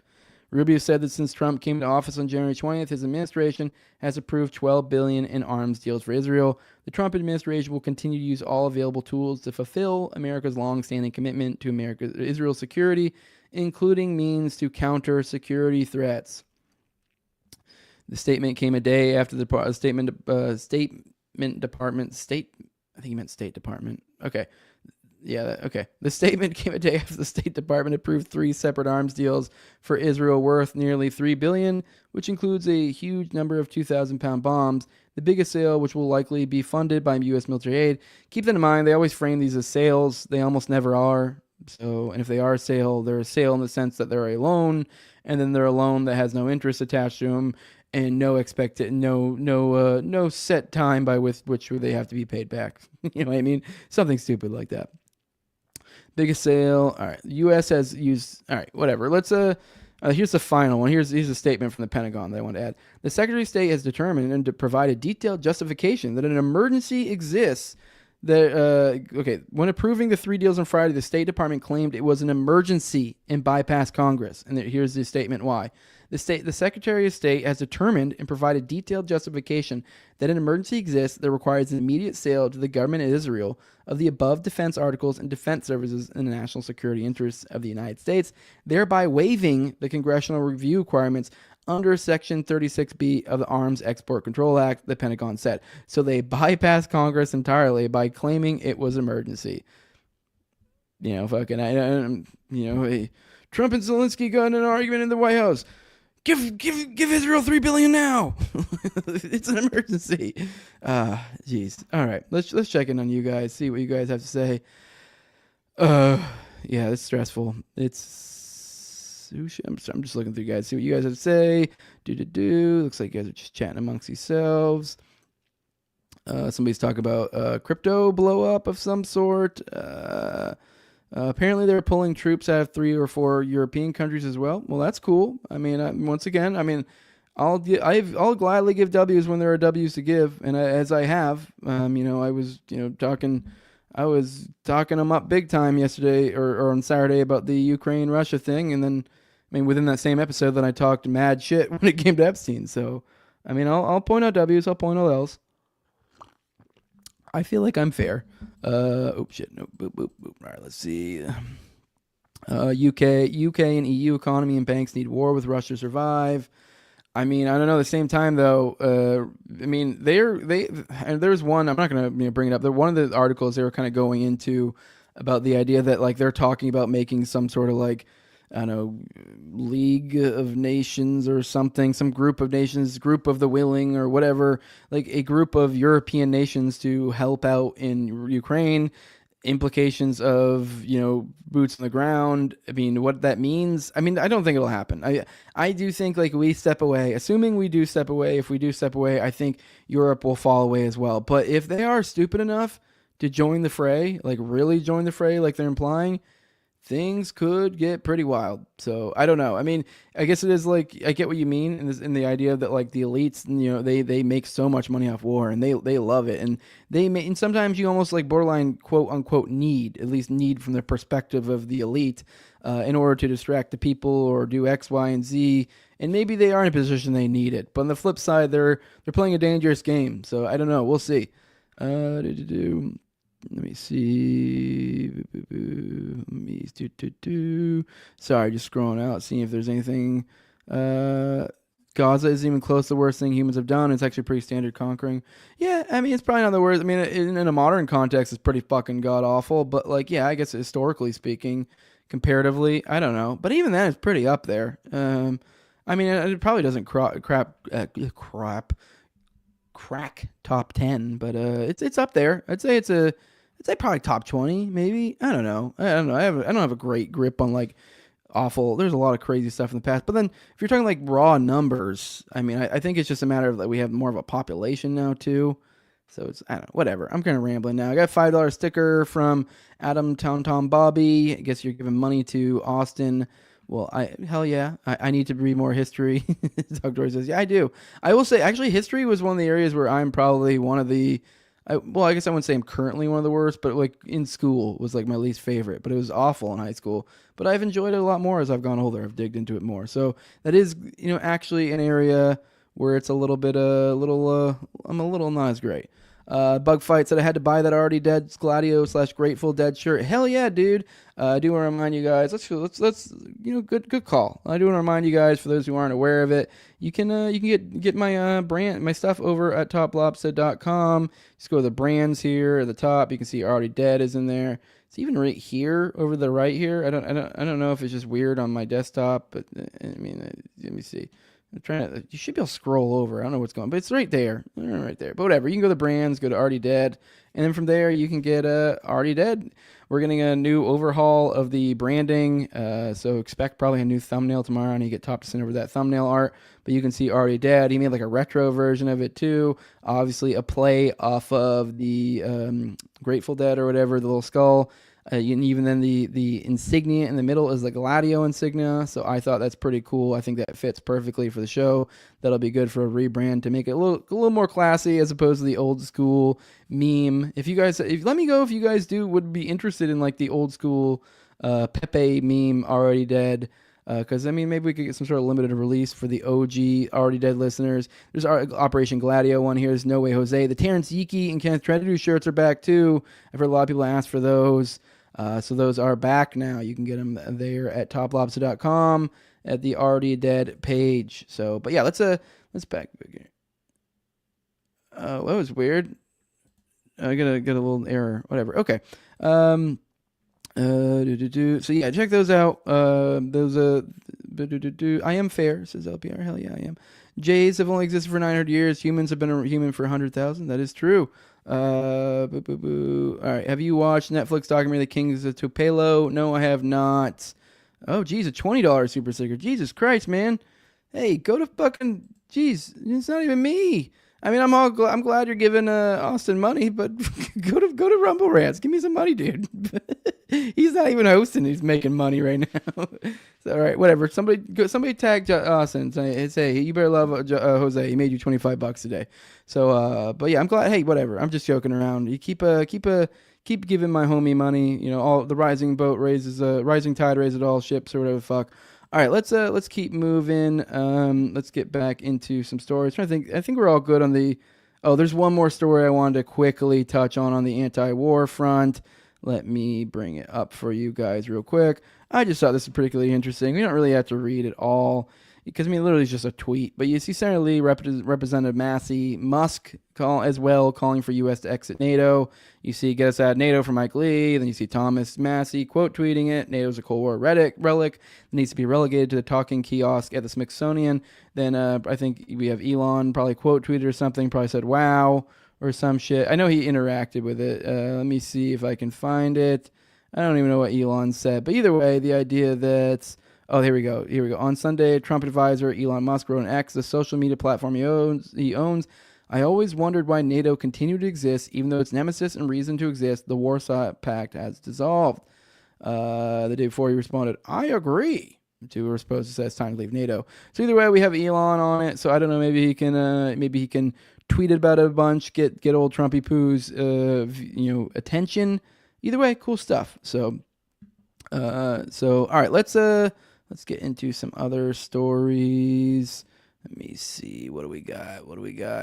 D: Rubio said that since Trump came to office on January 20th, his administration has approved $12 billion in arms deals for Israel. The Trump administration will continue to use all available tools to fulfill America's long-standing commitment to Israel's security, including means to counter security threats. The statement came a day after the State Department. Okay. Yeah, okay. The statement came a day after the State Department approved 3 separate arms deals for Israel worth nearly $3 billion, which includes a huge number of 2,000-pound bombs, the biggest sale which will likely be funded by U.S. military aid. Keep that in mind. They always frame these as sales. They almost never are. And if they are a sale, they're a sale in the sense that they're a loan, and then they're a loan that has no interest attached to them and no set time by which they have to be paid back. You know what I mean? Something stupid like that. Biggest sale. All right. The U.S. has used. All right. Whatever. Let's. Here's the final one. Here's a statement from the Pentagon that I want to add. The Secretary of State has determined and to provide a detailed justification that an emergency exists. When approving the 3 deals on Friday, the State Department claimed it was an emergency and bypassed Congress. And here's the statement why. The Secretary of State has determined and provided detailed justification that an emergency exists that requires an immediate sale to the government of Israel of the above defense articles and defense services in the national security interests of the United States, thereby waiving the congressional review requirements under Section 36B of the Arms Export Control Act, the Pentagon said. So they bypassed Congress entirely by claiming it was emergency. Trump and Zelensky got in an argument in the White House. Give Israel $3 billion now. It's an emergency. Jeez. All right, let's check in on you guys. See what you guys have to say. Yeah, it's stressful. I'm just looking through you guys. See what you guys have to say. Looks like you guys are just chatting amongst yourselves. Somebody's talking about crypto blow up of some sort. Apparently, they're pulling troops out of 3 or 4 European countries as well. Well, that's cool. I mean, once again, I'll gladly give W's when there are W's to give, and as I have, I was talking them up big time yesterday or on Saturday about the Ukraine Russia thing, and then within that same episode, then I talked mad shit when it came to Epstein. So, I'll point out W's, I'll point out L's. I feel like I'm fair. Shit. No, boop, boop, boop. All right, let's see. UK and EU economy and banks need war with Russia to survive. I don't know. At the same time, though, there's one. I'm not gonna bring it up. One of the articles they were kind of going into about the idea that like they're talking about making some sort of like, I don't know, League of Nations or something, some group of nations, group of the willing or whatever, like a group of European nations to help out in Ukraine. Implications of, boots on the ground. What that means. I don't think it'll happen. I do think like we step away, assuming we do step away. If we do step away, I think Europe will fall away as well. But if they are stupid enough to join the fray, like really join the fray, like they're implying, things could get pretty wild. So I don't know. I mean, I guess it is like, I get what you mean in the idea that like the elites, they make so much money off war and they love it, and and sometimes you almost like borderline quote unquote at least need from the perspective of the elite, in order to distract the people or do X, Y, and Z. And maybe they are in a position they need it, but on the flip side, they're playing a dangerous game. So I don't know. We'll see. Let me see. Sorry, just scrolling out, seeing if there's anything. Gaza isn't even close to the worst thing humans have done. It's actually pretty standard conquering. Yeah, I mean, it's probably not the worst. I mean, in a modern context, it's pretty fucking god awful. But like, yeah, I guess historically speaking, comparatively, I don't know. But even then, it's pretty up there. I mean, it probably doesn't crack top 10, but it's up there. I'd say probably top 20, maybe. I don't know. I don't have a great grip on like awful. There's a lot of crazy stuff in the past, but then if you're talking like raw numbers, I mean, I think it's just a matter of that we have more of a population now too. So it's, I don't know, whatever. I'm kind of rambling now. I got a $5 sticker from Adam Town Tom Bobby. I guess you're giving money to Austin. Well, hell yeah, I need to read more history. Doug Dory says, yeah, I do. I will say, actually, history was one of the areas where I'm probably one of the, I guess I wouldn't say I'm currently one of the worst, but like in school was like my least favorite, but it was awful in high school. But I've enjoyed it a lot more as I've gone older. I've digged into it more. So that is, actually an area where it's a little bit, I'm a little not as great. Bug Fight said I had to buy that already dead Gladio / Grateful Dead shirt. Hell yeah, dude. I do want to remind you guys, let's good call. I do want to remind you guys, for those who aren't aware of it, you can get my my stuff over at toplobster.com. Just go to the brands here at the top. You can see Already Dead is in there. It's even right here over the right here. I don't know if it's just weird on my desktop, but I mean, let me see. I'm trying to, you should be able to scroll over. I don't know what's going on, but it's right there. Right there. But whatever. You can go to the brands, go to Already Dead, and then from there you can get Already Dead. We're getting a new overhaul of the branding, so expect probably a new thumbnail tomorrow, and you get Top to send over that thumbnail art. But you can see Already Dead. He made like a retro version of it too. Obviously a play off of the Grateful Dead or whatever, the little skull. Even then the insignia in the middle is the Gladio insignia, so I thought that's pretty cool. I think that fits perfectly for the show. That'll be good for a rebrand to make it a little more classy as opposed to the old school meme. Let me know if you guys would be interested in like the old school Pepe meme Already Dead. Because, I mean, maybe we could get some sort of limited release for the OG Already Dead listeners. There's our Operation Gladio one here. There's No Way Jose. The Terrence Yiki and Kenneth Trentadu shirts are back, too. I've heard a lot of people ask for those. So those are back now. You can get them there at toplobster.com at the Already Dead page. So, but yeah, let's back here. That was weird. I got a little error. Whatever. Okay. So yeah, check those out. I am fair, says LPR. Hell yeah, I am. Jays have only existed for 900 years. Humans have been human for 100,000. That is true. All right. Have you watched Netflix documentary The Kings of Tupelo? No, I have not. Oh, geez, a $20 super sticker. Jesus Christ, man. Hey, go to fucking. Jeez, it's not even me. I mean, I'm glad you're giving Austin money, but go to Rumble Rants. Give me some money, dude. He's not even hosting. He's making money right now. So, all right, whatever. Somebody tag Austin and say, hey, you better love Jose. He made you $25 today. So, but yeah, I'm glad. Hey, whatever. I'm just joking around. You keep giving my homie money. All the rising tide raises all ships or whatever the fuck. All right, let's keep moving. Let's get back into some stories. I think we're all good on the. Oh, there's one more story I wanted to quickly touch on the anti-war front. Let me bring it up for you guys real quick. I just thought this was particularly interesting. We don't really have to read it all because, I mean, literally it's just a tweet. But you see Senator Lee, Representative Massie, Musk calling for U.S. to exit NATO. You see Get Us Out of NATO from Mike Lee. Then you see Thomas Massie quote tweeting it. NATO's a Cold War relic that needs to be relegated to the talking kiosk at the Smithsonian. Then I think we have Elon probably quote tweeted or something, probably said, wow, or some shit. I know he interacted with it. Let me see if I can find it. I don't even know what Elon said. But either way, the idea that... Oh, here we go. On Sunday, Trump advisor Elon Musk wrote on X, the social media platform he owns, I always wondered why NATO continued to exist, even though its nemesis and reason to exist, the Warsaw Pact, has dissolved. The day before he responded, I agree. To a response that says time to leave NATO. So either way, we have Elon on it. So I don't know. Maybe he can tweet about it a bunch, get old Trumpy Poo's attention. Either way, cool stuff. So all right, let's get into some other stories. Let me see. What do we got?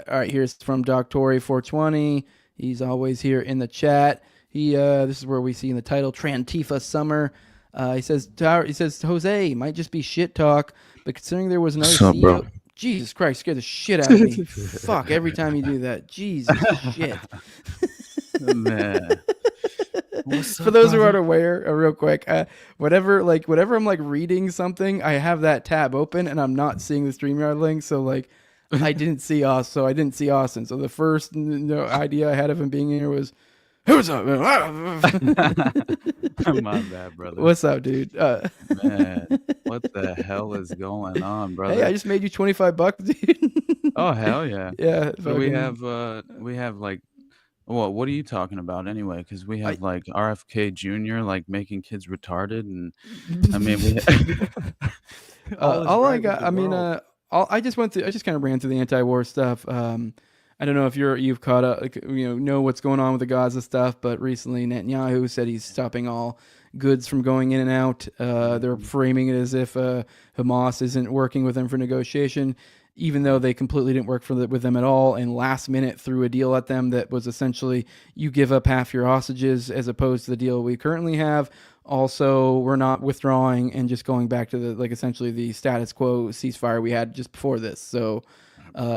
D: All right, here's from Doctori420. He's always here in the chat. This is where we see in the title Trantifa Summer. He says, Jose, might just be shit talk, but considering there was another CEO,
A: bro?
D: Jesus Christ, scared the shit out of me. Fuck, every time you do that. Jesus shit.
A: Man.
D: For those who aren't aware, real quick, whenever I'm like reading something, I have that tab open and I'm not seeing the StreamYard link. So like, I didn't see Austin. So the first idea I had of him being here was, who's up?
A: My bad, brother.
D: What's up, dude?
A: Man, what the hell is going on, brother?
D: Hey, I just made you $25, dude.
A: Oh hell yeah!
D: Yeah.
A: So we have like, well, what are you talking about anyway? Because we have like RFK Jr. like making kids retarded, and I mean we.
D: I just kind of ran through the anti-war stuff. I don't know if you've caught up, know what's going on with the Gaza stuff, but recently Netanyahu said he's stopping all goods from going in and out. They're framing it as if Hamas isn't working with them for negotiation, even though they completely didn't work with them at all, and last minute threw a deal at them that was essentially you give up half your hostages as opposed to the deal we currently have. Also, we're not withdrawing and just going back to essentially the status quo ceasefire we had just before this. So.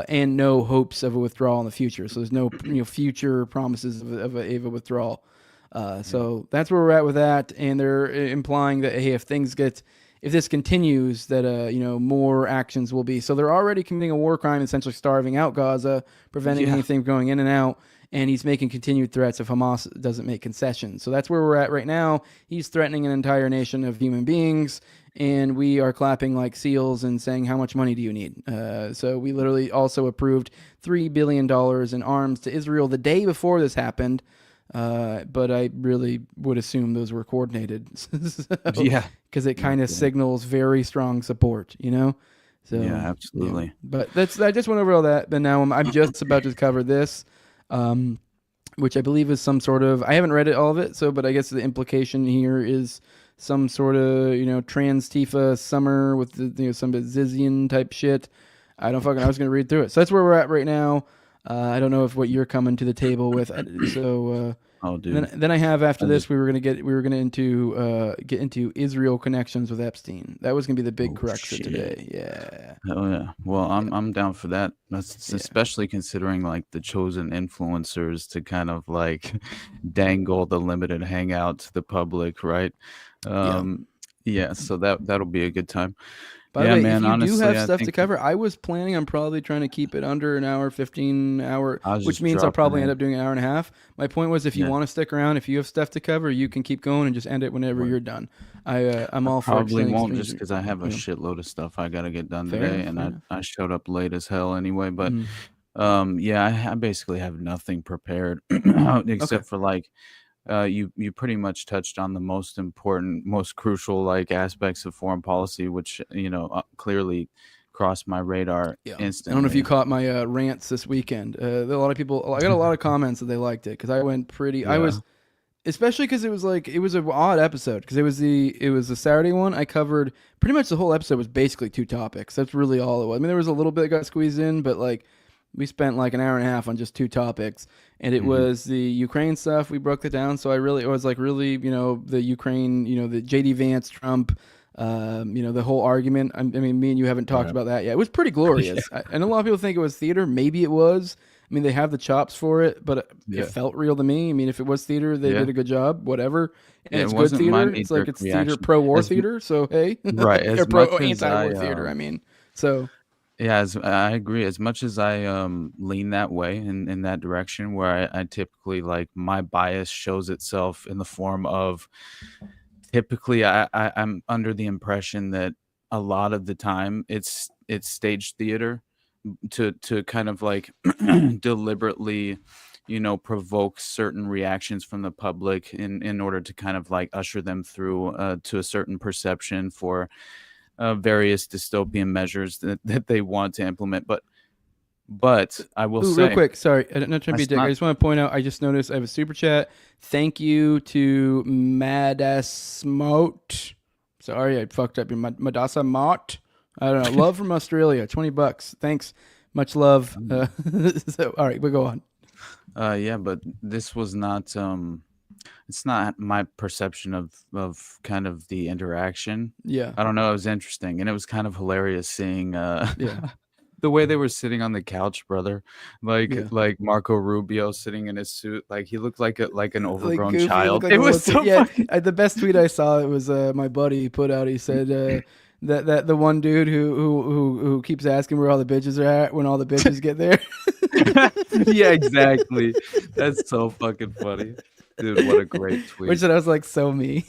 D: And no hopes of a withdrawal in the future. So there's no future promises of a withdrawal. So that's where we're at with that. And they're implying that, hey, if this continues, that more actions will be. So they're already committing a war crime, essentially starving out Gaza, preventing anything from going in and out. And he's making continued threats if Hamas doesn't make concessions. So that's where we're at right now. He's threatening an entire nation of human beings. And we are clapping like seals and saying, how much money do you need? So we literally also approved $3 billion in arms to Israel the day before this happened. But I really would assume those were coordinated. Because it kind of signals very strong support, So,
A: yeah, absolutely.
D: But I just went over all that. But now I'm just about to cover this, which I believe is some sort of, I haven't read all of it. But I guess the implication here is some sort of, Trantifa Summer with some Zizian type shit. I was going to read through it. So that's where we're at right now. I don't know if what you're coming to the table with. So,
A: oh, dude.
D: Then I have after this, we were going to get into Israel connections with Epstein. That was going to be the big crux of today. Yeah.
A: Oh yeah. Well, I'm down for that. That's especially considering like the chosen influencers to kind of like dangle the limited hangout to the public, right? So that'll be a good time.
D: By the way,
A: man,
D: if you
A: honestly,
D: do have stuff to cover, I was planning on probably trying to keep it under an hour, 15 hour, which means I'll probably end up doing an hour and a half. My point was, if you want to stick around, if you have stuff to cover, you can keep going and just end it whenever you're done. I'm all for
A: probably won't just because I have a shitload of stuff I got to get done today, and I showed up late as hell anyway. But I basically have nothing prepared except for like. You pretty much touched on the most important, most crucial like aspects of foreign policy, which clearly crossed my radar instantly.
D: I don't know if you caught my rants this weekend. A lot of people, I got a lot of comments that they liked it because I went pretty. I was, especially because it was an odd episode because it was the Saturday one. I covered pretty much the whole episode was basically two topics. That's really all it was. I mean, there was a little bit that got squeezed in, but like. We spent like an hour and a half on just two topics, and it was the Ukraine stuff. We broke it down, so it was the Ukraine, the JD Vance, Trump, the whole argument. I mean, me and you haven't talked about that yet. It was pretty glorious. I know a lot of people think it was theater. Maybe it was. I mean, they have the chops for it, but it felt real to me. I mean, if it was theater, they did a good job. Whatever. And it's good theater. It's like it's theater, pro-war theater. So hey,
A: right?
D: Or pro-anti-war theater. I mean, so.
A: Yeah, I agree. As much as I lean that way in that direction, where I typically like my bias shows itself in the form of typically I'm under the impression that a lot of the time it's stage theater, to kind of like deliberately, provoke certain reactions from the public in order to kind of like usher them through to a certain perception for various dystopian measures that they want to implement. But I will say,
D: real quick, sorry, I'm not trying to be a dick.
A: not,
D: I just want to point out, I just noticed I have a super chat. Thank you to Madasmote. Sorry, I fucked up your Madasa Mott. I don't know. Love from Australia, $20. Thanks, much love. So, all right, we'll go on.
A: Yeah, but this was not. It's not my perception of kind of the interaction.
D: Yeah,
A: I don't know. It was interesting, and it was kind of hilarious seeing.
D: Yeah.
A: The way they were sitting on the couch, brother, like Marco Rubio sitting in his suit, like he looked like an overgrown
D: Goofy,
A: child.
D: like
A: It was so fucking...
D: the best tweet I saw, it was my buddy put out. He said that the one dude who keeps asking where all the bitches are at when all the bitches get there.
A: Yeah, exactly. That's so fucking funny. Dude, what a great tweet.
D: Which I was like, so me.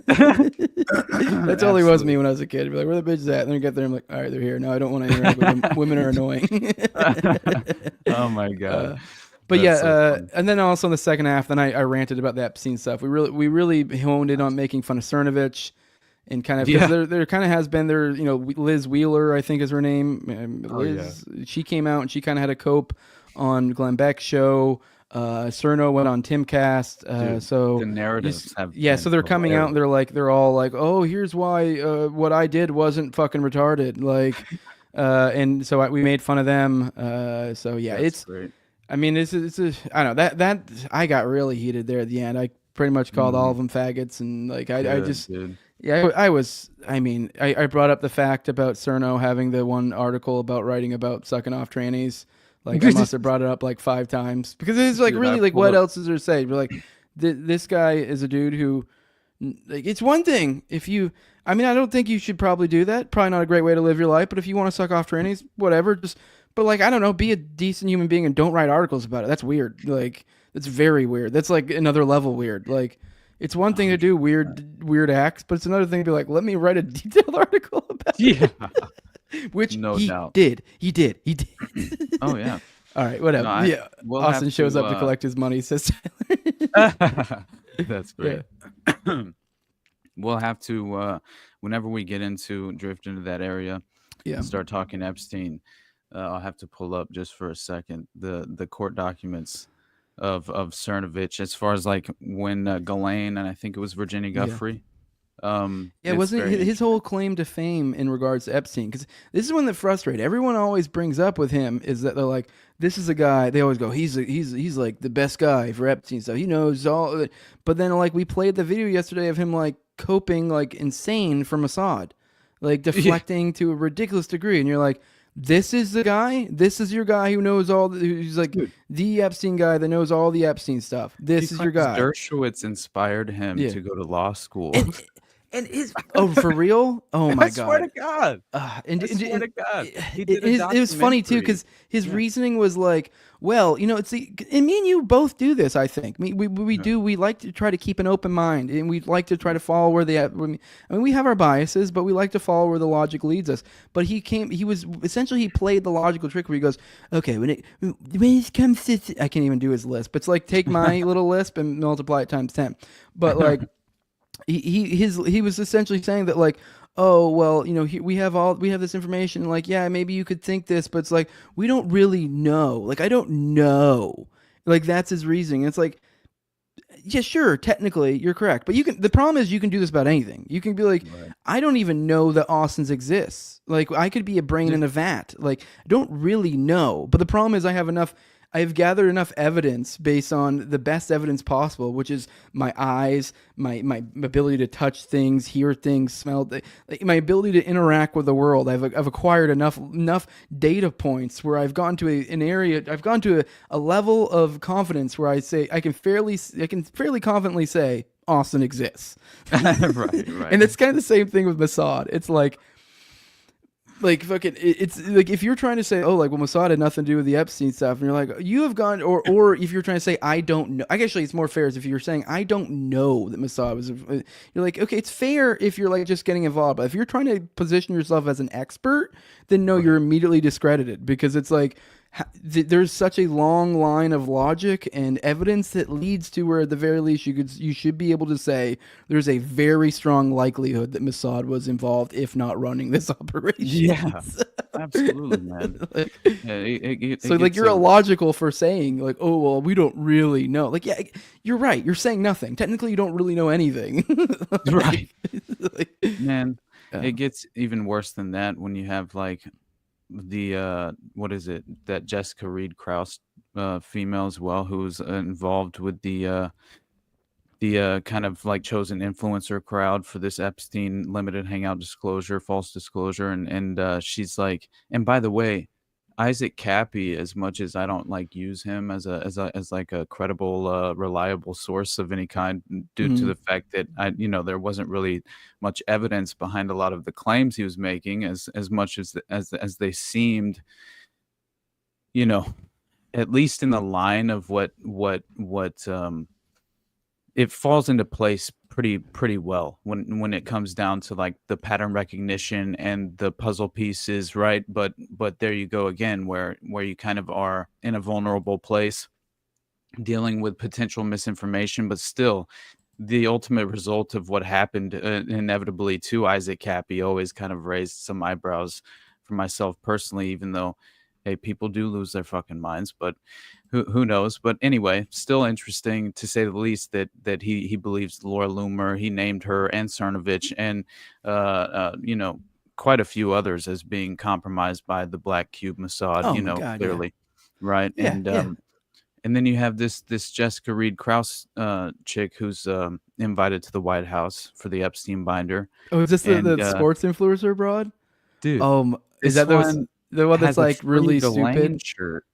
D: That totally was me when I was a kid. I'd be like, where the bitches at? And then I get there, I'm like, all right, they're here. No, I don't want to interact with them. Women are annoying.
A: Oh my God.
D: But that's and then also in the second half, then I ranted about the Epstein stuff. We really honed in on making fun of Cernovich. And kind of, because there kind of has been there, Liz Wheeler, I think is her name. Liz, she came out and she kind of had a cope on Glenn Beck's show. Cerno went on Timcast. So
A: the narratives have
D: so they're coming out and they're all like, oh, here's why what I did wasn't fucking retarded. Like, and so we made fun of them. So yeah,
A: that's great.
D: I mean, it's I don't know that I got really heated there at the end. I pretty much called all of them faggots, and like I just. Dude. Yeah, I brought up the fact about Cerno having the one article about writing about sucking off trannies. Like, I must have brought it up like 5 times because it's like, really, like, what else is there to say? But like, this guy is a dude who, like, it's one thing if you, I don't think you should probably do that. Probably not a great way to live your life. But if you want to suck off trannies, whatever. But like, I don't know, be a decent human being and don't write articles about it. That's weird. Like, that's very weird. That's like another level weird. Like. It's one thing to do weird acts, but it's another thing to be like, let me write a detailed article about it. Yeah. Which he did. He did.
A: Oh, yeah.
D: All right, whatever. We'll Austin shows up to collect his money, says
A: Tyler. That's great. Yeah. We'll have to, whenever we drift into that area and start talking Epstein, I'll have to pull up just for a second the court documents of Cernovich, as far as like when Ghislaine and I think it was Virginia Giuffre.
D: Wasn't his whole claim to fame in regards to Epstein? Because this is one that frustrates everyone. Always brings up with him is that they're like, this is a guy. They always go, he's like the best guy for Epstein stuff. He knows all. But then like we played the video yesterday of him like coping like insane for Mossad, like deflecting to a ridiculous degree, and you're like. This is the guy. This is your guy who knows all. Who's like the Epstein guy that knows all the Epstein stuff. This is your guy.
A: Dershowitz inspired him to go to law school.
D: And his for real? Oh my God!
A: I swear to God!
D: I swear to God! It was funny too because his reasoning was like, well, it's and me and you both do this. I think we do. We like to try to keep an open mind, and we like to try to follow where we have our biases, but we like to follow where the logic leads us. But he played the logical trick where he goes, okay, when it comes to I can't even do his lisp. It's like take my little lisp and multiply it times 10. But like. He was essentially saying that like, oh well, we have this information, and like, yeah, maybe you could think this, but it's like we don't really know. Like I don't know. Like that's his reasoning. It's like, yeah, sure, technically you're correct, but the problem is you can do this about anything. You can be like, right. I don't even know that Austin's exists. Like I could be a brain in a vat. Like I don't really know. But the problem is I've gathered enough evidence based on the best evidence possible, which is my eyes, my ability to touch things, hear things, smell, my ability to interact with the world. I've acquired enough data points where I've gone to a level of confidence where I say I can fairly confidently say Austin exists.
A: right.
D: And it's kind of the same thing with Mossad. It's like Like fucking, it's like if you're trying to say, oh, like well, Mossad had nothing to do with the Epstein stuff, and you're like, you have gone, or if you're trying to say, I don't know. Actually, it's more fair if you're saying, I don't know that Mossad was. You're like, okay, it's fair if you're like just getting involved, but if you're trying to position yourself as an expert, then no, you're immediately discredited because it's like. There's such a long line of logic and evidence that leads to where at the very least you should be able to say there's a very strong likelihood that Mossad was involved if not running this operation.
A: Yeah, absolutely, man.
D: Like,
A: it
D: so like you're illogical for saying like, oh well, we don't really know. Like yeah, you're right. You're saying nothing. Technically, you don't really know anything.
A: Right. Man, it gets even worse than that when you have like the what is it, that Jessica Reed Krause female as well, who's involved with the kind of like chosen influencer crowd for this Epstein limited hangout disclosure, false disclosure, and she's like, and by the way, Isaac Cappy, as much as I don't like use him as like a credible, reliable source of any kind, due to the fact that there wasn't really much evidence behind a lot of the claims he was making, as much as they seemed, at least in the line of what it falls into place pretty well when it comes down to like the pattern recognition and the puzzle pieces, right? But there you go again, where you kind of are in a vulnerable place dealing with potential misinformation, but still the ultimate result of what happened inevitably to Isaac Cappy always kind of raised some eyebrows for myself personally, even though, hey, people do lose their fucking minds, but who knows? But anyway, still interesting to say the least that he believes Laura Loomer, he named her and Cernovich and quite a few others as being compromised by the Black Cube Mossad,
D: God,
A: clearly, right?
D: Yeah,
A: and then you have this Jessica Reed Krause chick who's invited to the White House for the Epstein binder.
D: Oh, is this the sports influencer broad?
A: Dude,
D: is that the one that's like really stupid
A: shirt?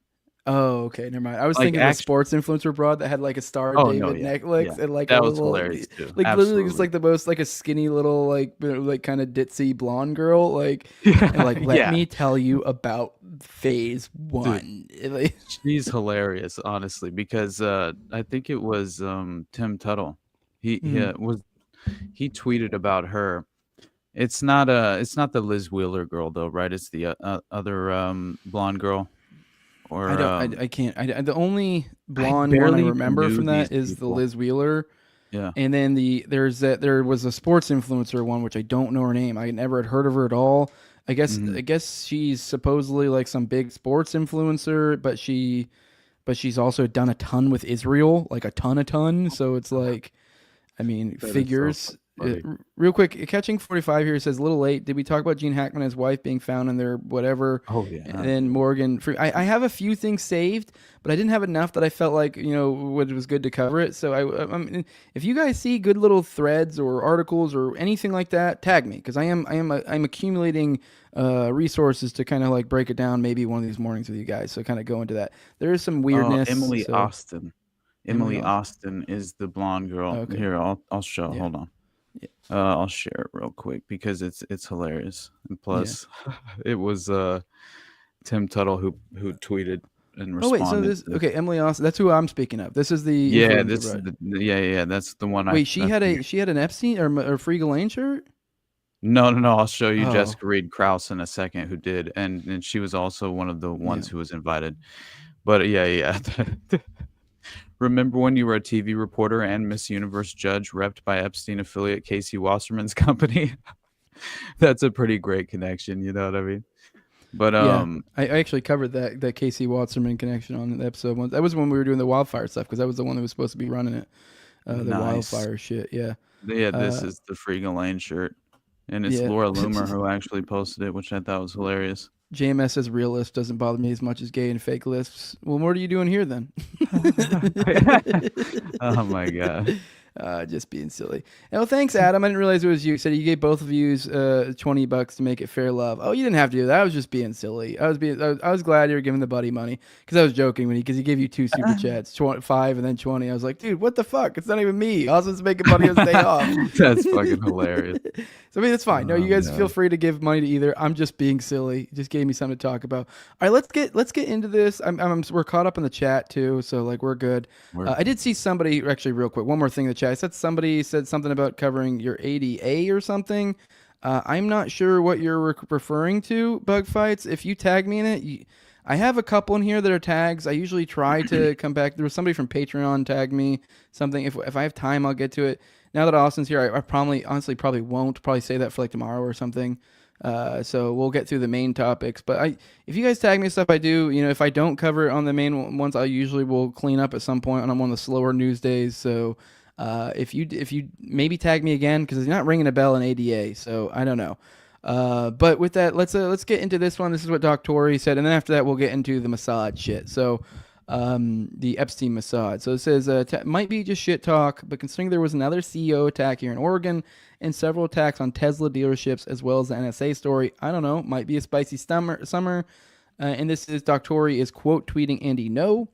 D: Oh, okay, never mind. I was thinking the sports influencer broad that had like a Star David necklace and like
A: that
D: a
A: was
D: little,
A: hilarious too.
D: Like
A: Absolutely.
D: literally just like the most like a skinny little like kind of ditzy blonde girl and like let me tell you about phase 1.
A: Dude, she's hilarious, honestly, because I think it was Tim Tuttle. He tweeted about her. It's not the Liz Wheeler girl though, right? It's the other blonde girl. Or
D: I can't. The only blonde one I remember from that is the Liz Wheeler.
A: Yeah.
D: And then there was a sports influencer one, which I don't know her name. I never had heard of her at all. I guess she's supposedly like some big sports influencer, but she's also done a ton with Israel, like a ton. So it's like, I mean, that figures. Real quick, Catching 45 here says, a little late. Did we talk about Gene Hackman and his wife being found in their whatever?
A: Oh, yeah.
D: And then Morgan. I have a few things saved, but I didn't have enough that I felt like, it was good to cover it. So I mean, if you guys see good little threads or articles or anything like that, tag me, because I'm accumulating resources to kind of like break it down maybe one of these mornings with you guys. So kind of go into that. There is some weirdness.
A: Emily Austin is the blonde girl. Okay. Here, I'll show. Yeah. Hold on. Yeah. I'll share it real quick because it's hilarious. And plus, it was Tim Tuttle who tweeted and responded.
D: Emily Austin. That's who I'm speaking of. This is the
A: that's the one.
D: Wait, she had an Epstein or Free Ghislaine shirt.
A: No. I'll show you Jessica Reed Krause in a second who did, and she was also one of the ones who was invited. But yeah. Remember when you were a TV reporter and Miss Universe judge repped by Epstein affiliate Casey Wasserman's company? That's a pretty great connection, you know what I mean? But
D: I actually covered that Casey Wasserman connection on the episode once. That was when we were doing the wildfire stuff, because that was the one that was supposed to be running it. The wildfire shit, yeah.
A: Yeah, this is the Free Ghislaine shirt. And it's Laura Loomer who actually posted it, which I thought was hilarious.
D: JMS says realist doesn't bother me as much as gay and fake lisps. Well, what are you doing here then?
A: Oh my god.
D: Just being silly. Well, thanks, Adam. I didn't realize it was you. Said you gave both of you $20 to make it fair love. Oh, you didn't have to do that. I was just being silly. I was glad you were giving the buddy money, because I was joking because he gave you 2 super chats, 5 and then 20. I was like, dude, what the fuck? It's not even me. I was just making money on his day off.
A: That's fucking hilarious.
D: So I mean, that's fine. No, you guys feel free to give money to either. I'm just being silly. It just gave me something to talk about. All right, let's get into this. We're caught up in the chat too, so like we're good. I did see somebody actually real quick. One more thing in the chat. I said somebody said something about covering your ADA or something. I'm not sure what you're referring to, Bug Fights. If you tag me in it, I have a couple in here that are tags. I usually try to come back. There was somebody from Patreon tagged me something. If I have time, I'll get to it. Now that Austin's here, I probably won't. Probably say that for like tomorrow or something. So we'll get through the main topics. But if you guys tag me stuff, I do. If I don't cover it on the main ones, I usually will clean up at some point on one of the slower news days. So if you maybe tag me again, because it's not ringing a bell in ADA. So I don't know. But with that, let's get into this one. This is what Doc Tory said, and then after that, we'll get into the Mossad shit. So. The Epstein Mossad. So it says, might be just shit talk, but considering there was another CEO attack here in Oregon and several attacks on Tesla dealerships as well as the NSA story, I don't know, might be a spicy summer. And this is Doc Tory is quote tweeting Andy No.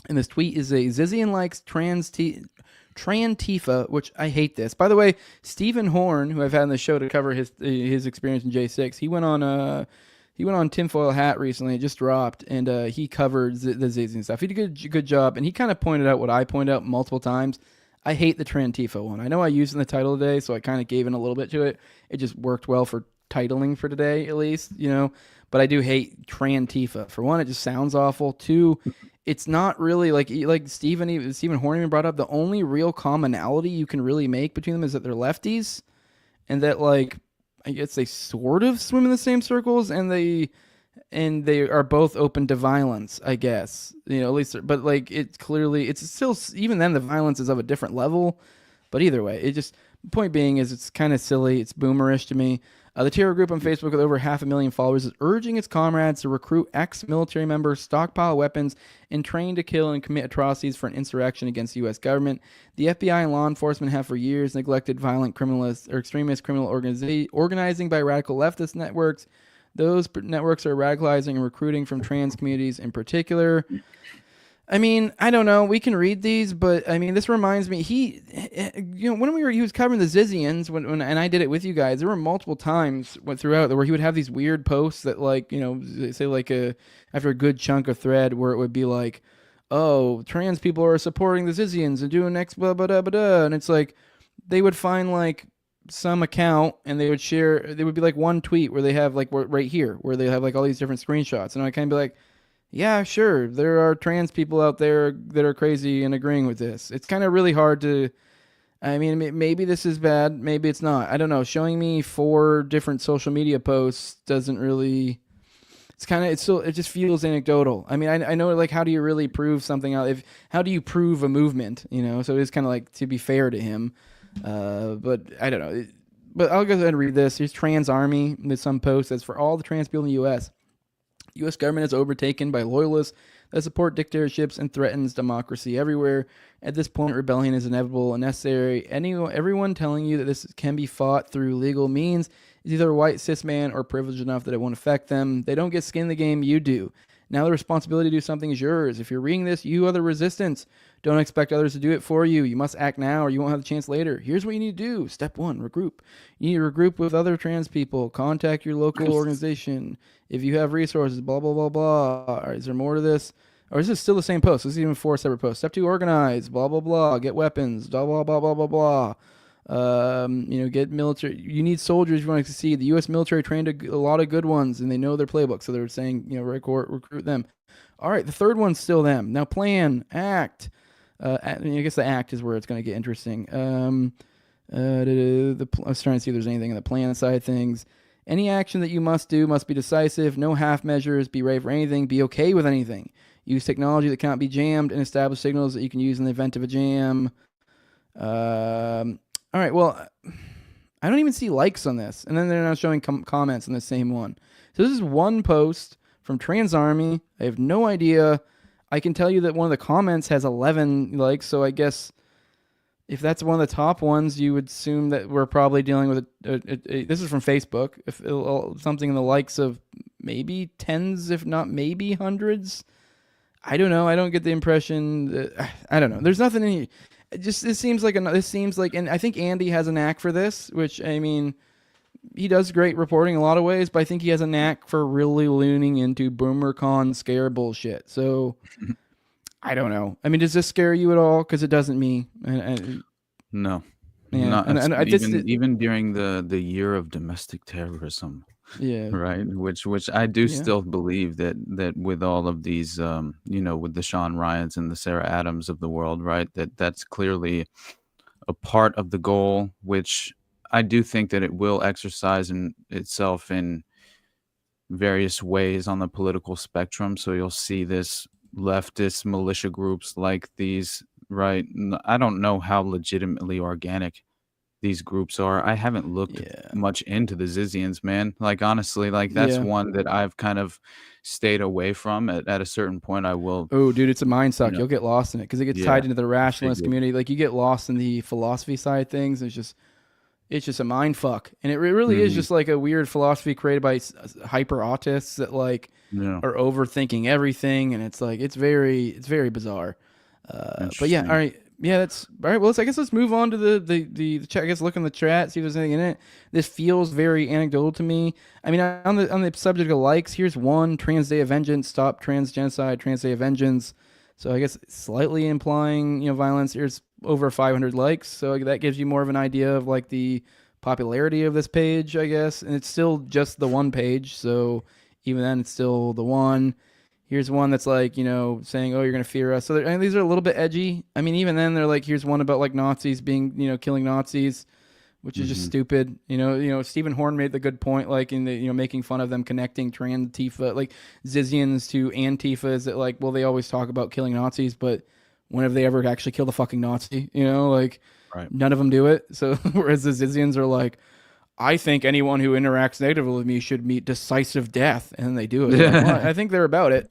D: And this tweet is a Zizian likes Trantifa, which I hate this. By the way, Stephen Horn, who I've had on the show to cover his experience in J6, he went on Tinfoil Hat recently. It just dropped, and he covered the Zizian stuff. He did a good job, and he kind of pointed out what I pointed out multiple times. I hate the Trantifa one. I know I used it in the title today, so I kind of gave in a little bit to it. It just worked well for titling for today, at least, But I do hate Trantifa. For one, it just sounds awful. Two, it's not really like Stephen Horn even brought up. The only real commonality you can really make between them is that they're lefties, and that I guess they sort of swim in the same circles, and they are both open to violence, I guess. At least, but it's still, even then the violence is of a different level. But either way, point being is it's kind of silly. It's boomerish to me. The terror group on Facebook with over 500,000 followers is urging its comrades to recruit ex-military members, stockpile weapons, and train to kill and commit atrocities for an insurrection against the U.S. government. The FBI and law enforcement have for years neglected violent criminalists or extremist criminal organizing by radical leftist networks. Those networks are radicalizing and recruiting from trans communities in particular. I mean, I don't know. We can read these, but I mean, this reminds me. He was covering the Zizians when and I did it with you guys. There were multiple times throughout where he would have these weird posts that say after a good chunk of thread where it would be like, oh, trans people are supporting the Zizians and doing X blah blah blah blah, and it's like they would find some account and they would share. There would be one tweet where they have right here where they have all these different screenshots, and I kind of be like, yeah, sure, there are trans people out there that are crazy and agreeing with this. It's kind of really hard to, I mean, maybe this is bad, maybe it's not. I don't know. Showing me 4 different social media posts doesn't really, it just feels anecdotal. I mean, I know, how do you really prove something out? How do you prove a movement, So it's kind of to be fair to him. But I don't know. But I'll go ahead and read this. Here's Trans Army. There's some post that's for all the trans people in the U.S. U.S. government is overtaken by loyalists that support dictatorships and threatens democracy everywhere. At this point, rebellion is inevitable and necessary. Everyone telling you that this can be fought through legal means is either a white cis man or privileged enough that it won't affect them. They don't get skin in the game, you do. Now the responsibility to do something is yours. If you're reading this, you are the resistance. Don't expect others to do it for you. You must act now or you won't have the chance later. Here's what you need to do. Step 1, regroup. You need to regroup with other trans people. Contact your local organization. If you have resources, blah, blah, blah, blah. Is there more to this? Or is this still the same post? This is even 4 separate posts. Step 2, organize. Blah, blah, blah. Get weapons. Blah, blah, blah, blah, blah, blah. Get military. You need soldiers. You want to succeed. The U.S. military trained a lot of good ones, and they know their playbook. So they're saying, recruit them. All right, the third one's still them. Now, plan, act. I guess the act is where it's going to get interesting. I was trying to see if there's anything in the plan side of things. Any action that you must do must be decisive. No half measures. Be ready for anything. Be okay with anything. Use technology that cannot be jammed and establish signals that you can use in the event of a jam. All right, well, I don't even see likes on this. And then they're not showing comments on the same one. So this is one post from Trans Army. I have no idea. I can tell you that one of the comments has 11 likes, so I guess if that's one of the top ones, you would assume that we're probably dealing with this is from Facebook, something in the likes of maybe tens, if not maybe hundreds. I don't know. I don't get the impression that, I don't know. There's nothing in here. This seems like, and I think Andy has a knack for this, which, I mean, he does great reporting in a lot of ways, but I think he has a knack for really leaning into boomercon scare bullshit. So I don't know. I mean, does this scare you at all? Because it doesn't me.
A: No.
D: Yeah,
A: Not
D: and I just
A: even during the year of domestic terrorism,
D: yeah,
A: right? Which I do still believe that with all of these, with the Sean Ryans and the Sarah Adams of the world, right? That's clearly a part of the goal, which I do think that it will exercise in itself in various ways on the political spectrum. So you'll see this leftist militia groups like these, right? I don't know how legitimately organic these groups are. I haven't looked much into the Zizians, man. Like, honestly, like that's one that I've kind of stayed away from. At a certain point, I will.
D: Oh, dude, it's a mind suck. You'll get lost in it because it gets tied into the rationalist community. Like, you get lost in the philosophy side of things. It's just a mind fuck, and it really is just like a weird philosophy created by hyper autists that like are overthinking everything, and it's like it's very bizarre. But yeah, all right. Yeah, that's all right. Well, I guess let's move on to the chat. I guess look in the chat, see if there's anything in it. This feels very anecdotal to me. I mean, on the subject of likes, here's one: Trans Day of Vengeance, stop trans genocide, Trans Day of Vengeance. So I guess slightly implying violence. Here's over 500 likes, so that gives you more of an idea of like the popularity of this page, I guess. And it's still just the one page, so even then, it's still the one. Here's one that's like, saying, "Oh, you're gonna fear us." So and these are a little bit edgy. I mean, even then, they're like, "Here's one about like Nazis being, killing Nazis," which is just stupid. Stephen Horn made the good point, like in the, making fun of them connecting Trantifa, like Zizians to Antifa, is that like, well, they always talk about killing Nazis, but when have they ever actually killed a fucking Nazi? None of them do it. So whereas the Zizians are like, I think anyone who interacts negatively with me should meet decisive death, and they do it. Like, well, I think they're about it.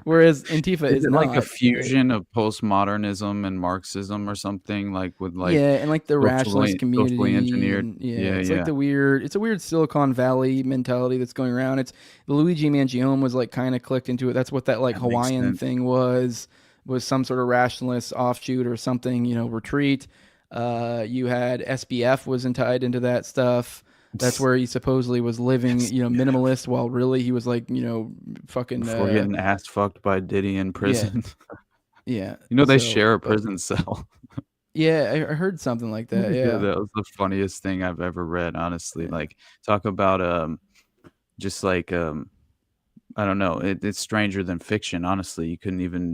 D: Whereas Antifa is
A: like
D: not.
A: a fusion of postmodernism and Marxism or something, like with like
D: and like the rationalist community,
A: socially engineered.
D: It's like it's a weird Silicon Valley mentality that's going around. It's Luigi Mangione was like kind of clicked into it. That's what that like Hawaiian thing was some sort of rationalist offshoot or something. Retreat. You had SBF was tied into that stuff. That's where he supposedly was living, minimalist, while really he was like, fucking
A: before getting ass fucked by Diddy in prison.
D: Yeah.
A: They share a prison cell.
D: Yeah, I heard something like that. Yeah,
A: that was the funniest thing I've ever read. Honestly, like talk about just like I don't know. It's stranger than fiction. Honestly, you couldn't even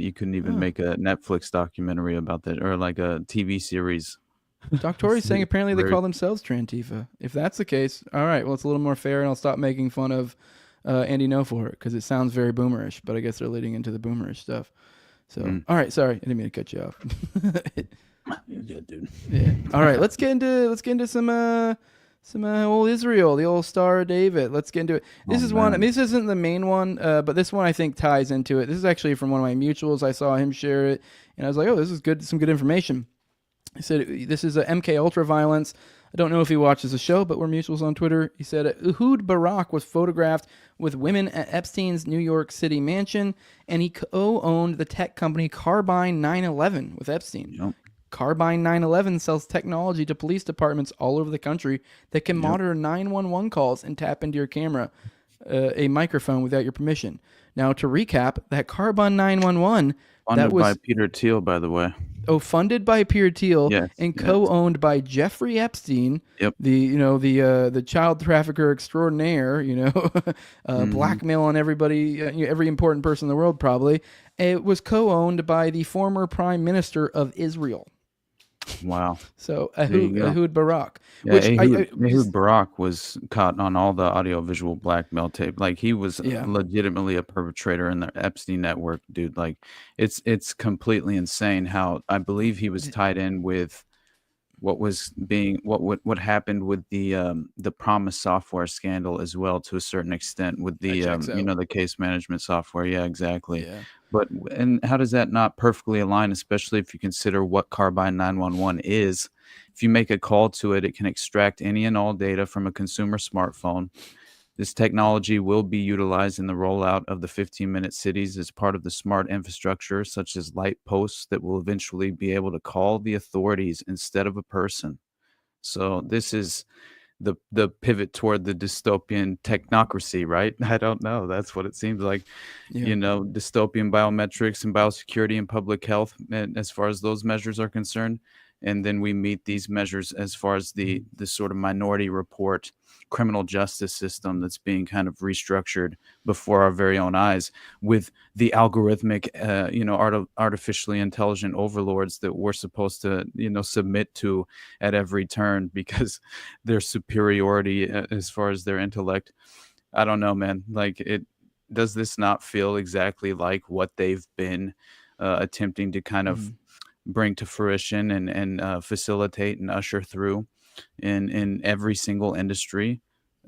A: make a Netflix documentary about that, or like a TV series.
D: Doc Torrey's saying apparently they call themselves Trantifa. If that's the case, all right, well, it's a little more fair, and I'll stop making fun of Andy No for it, because it sounds very boomerish, but I guess they're leading into the boomerish stuff. So, all right, sorry, I didn't mean to cut you off.
A: You're good, dude.
D: Yeah. All right, let's get into some old Israel, the old Star of David. Let's get into it. This is one. I mean, this isn't the main one, but this one I think ties into it. This is actually from one of my mutuals. I saw him share it, and I was like, oh, this is good. Some good information. He said, this is a MK Ultra violence. I don't know if he watches the show, but we're mutuals on Twitter. He said, Ehud Barak was photographed with women at Epstein's New York City mansion, and he co-owned the tech company Carbine 911 with Epstein. Yep. Carbine 911 sells technology to police departments all over the country that can monitor 911 calls and tap into your camera, a microphone without your permission. Now, to recap, that Carbine 911...
A: Funded by Peter Thiel, by the way.
D: Oh, funded by Peter Thiel,
A: yes,
D: and co-owned by Jeffrey Epstein, the child trafficker extraordinaire, blackmailing everybody, every important person in the world probably. It was co-owned by the former Prime Minister of Israel.
A: Wow.
D: So Ehud Barak.
A: Yeah, Ehud Barak was caught on all the audio-visual blackmail tape. Like, he was legitimately a perpetrator in the Epstein network, dude. Like, it's completely insane how I believe he was tied in with what happened with the Promise software scandal as well, to a certain extent, with the the case management software. Yeah, exactly. Yeah. But and how does that not perfectly align, especially if you consider what Carbine 911 is? If you make a call to it, it can extract any and all data from a consumer smartphone. This technology will be utilized in the rollout of the 15-minute cities as part of the smart infrastructure, such as light posts that will eventually be able to call the authorities instead of a person. So this is the pivot toward the dystopian technocracy, right? I don't know. That's what it seems like.
D: Yeah.
A: Dystopian biometrics and biosecurity and public health, and as far as those measures are concerned. And then we meet these measures as far as the sort of Minority Report criminal justice system that's being kind of restructured before our very own eyes, with the algorithmic, artificially intelligent overlords that we're supposed to, submit to at every turn because their superiority as far as their intellect. I don't know, man. Like, does this not feel exactly like what they've been attempting to kind of bring to fruition and facilitate and usher through in every single industry?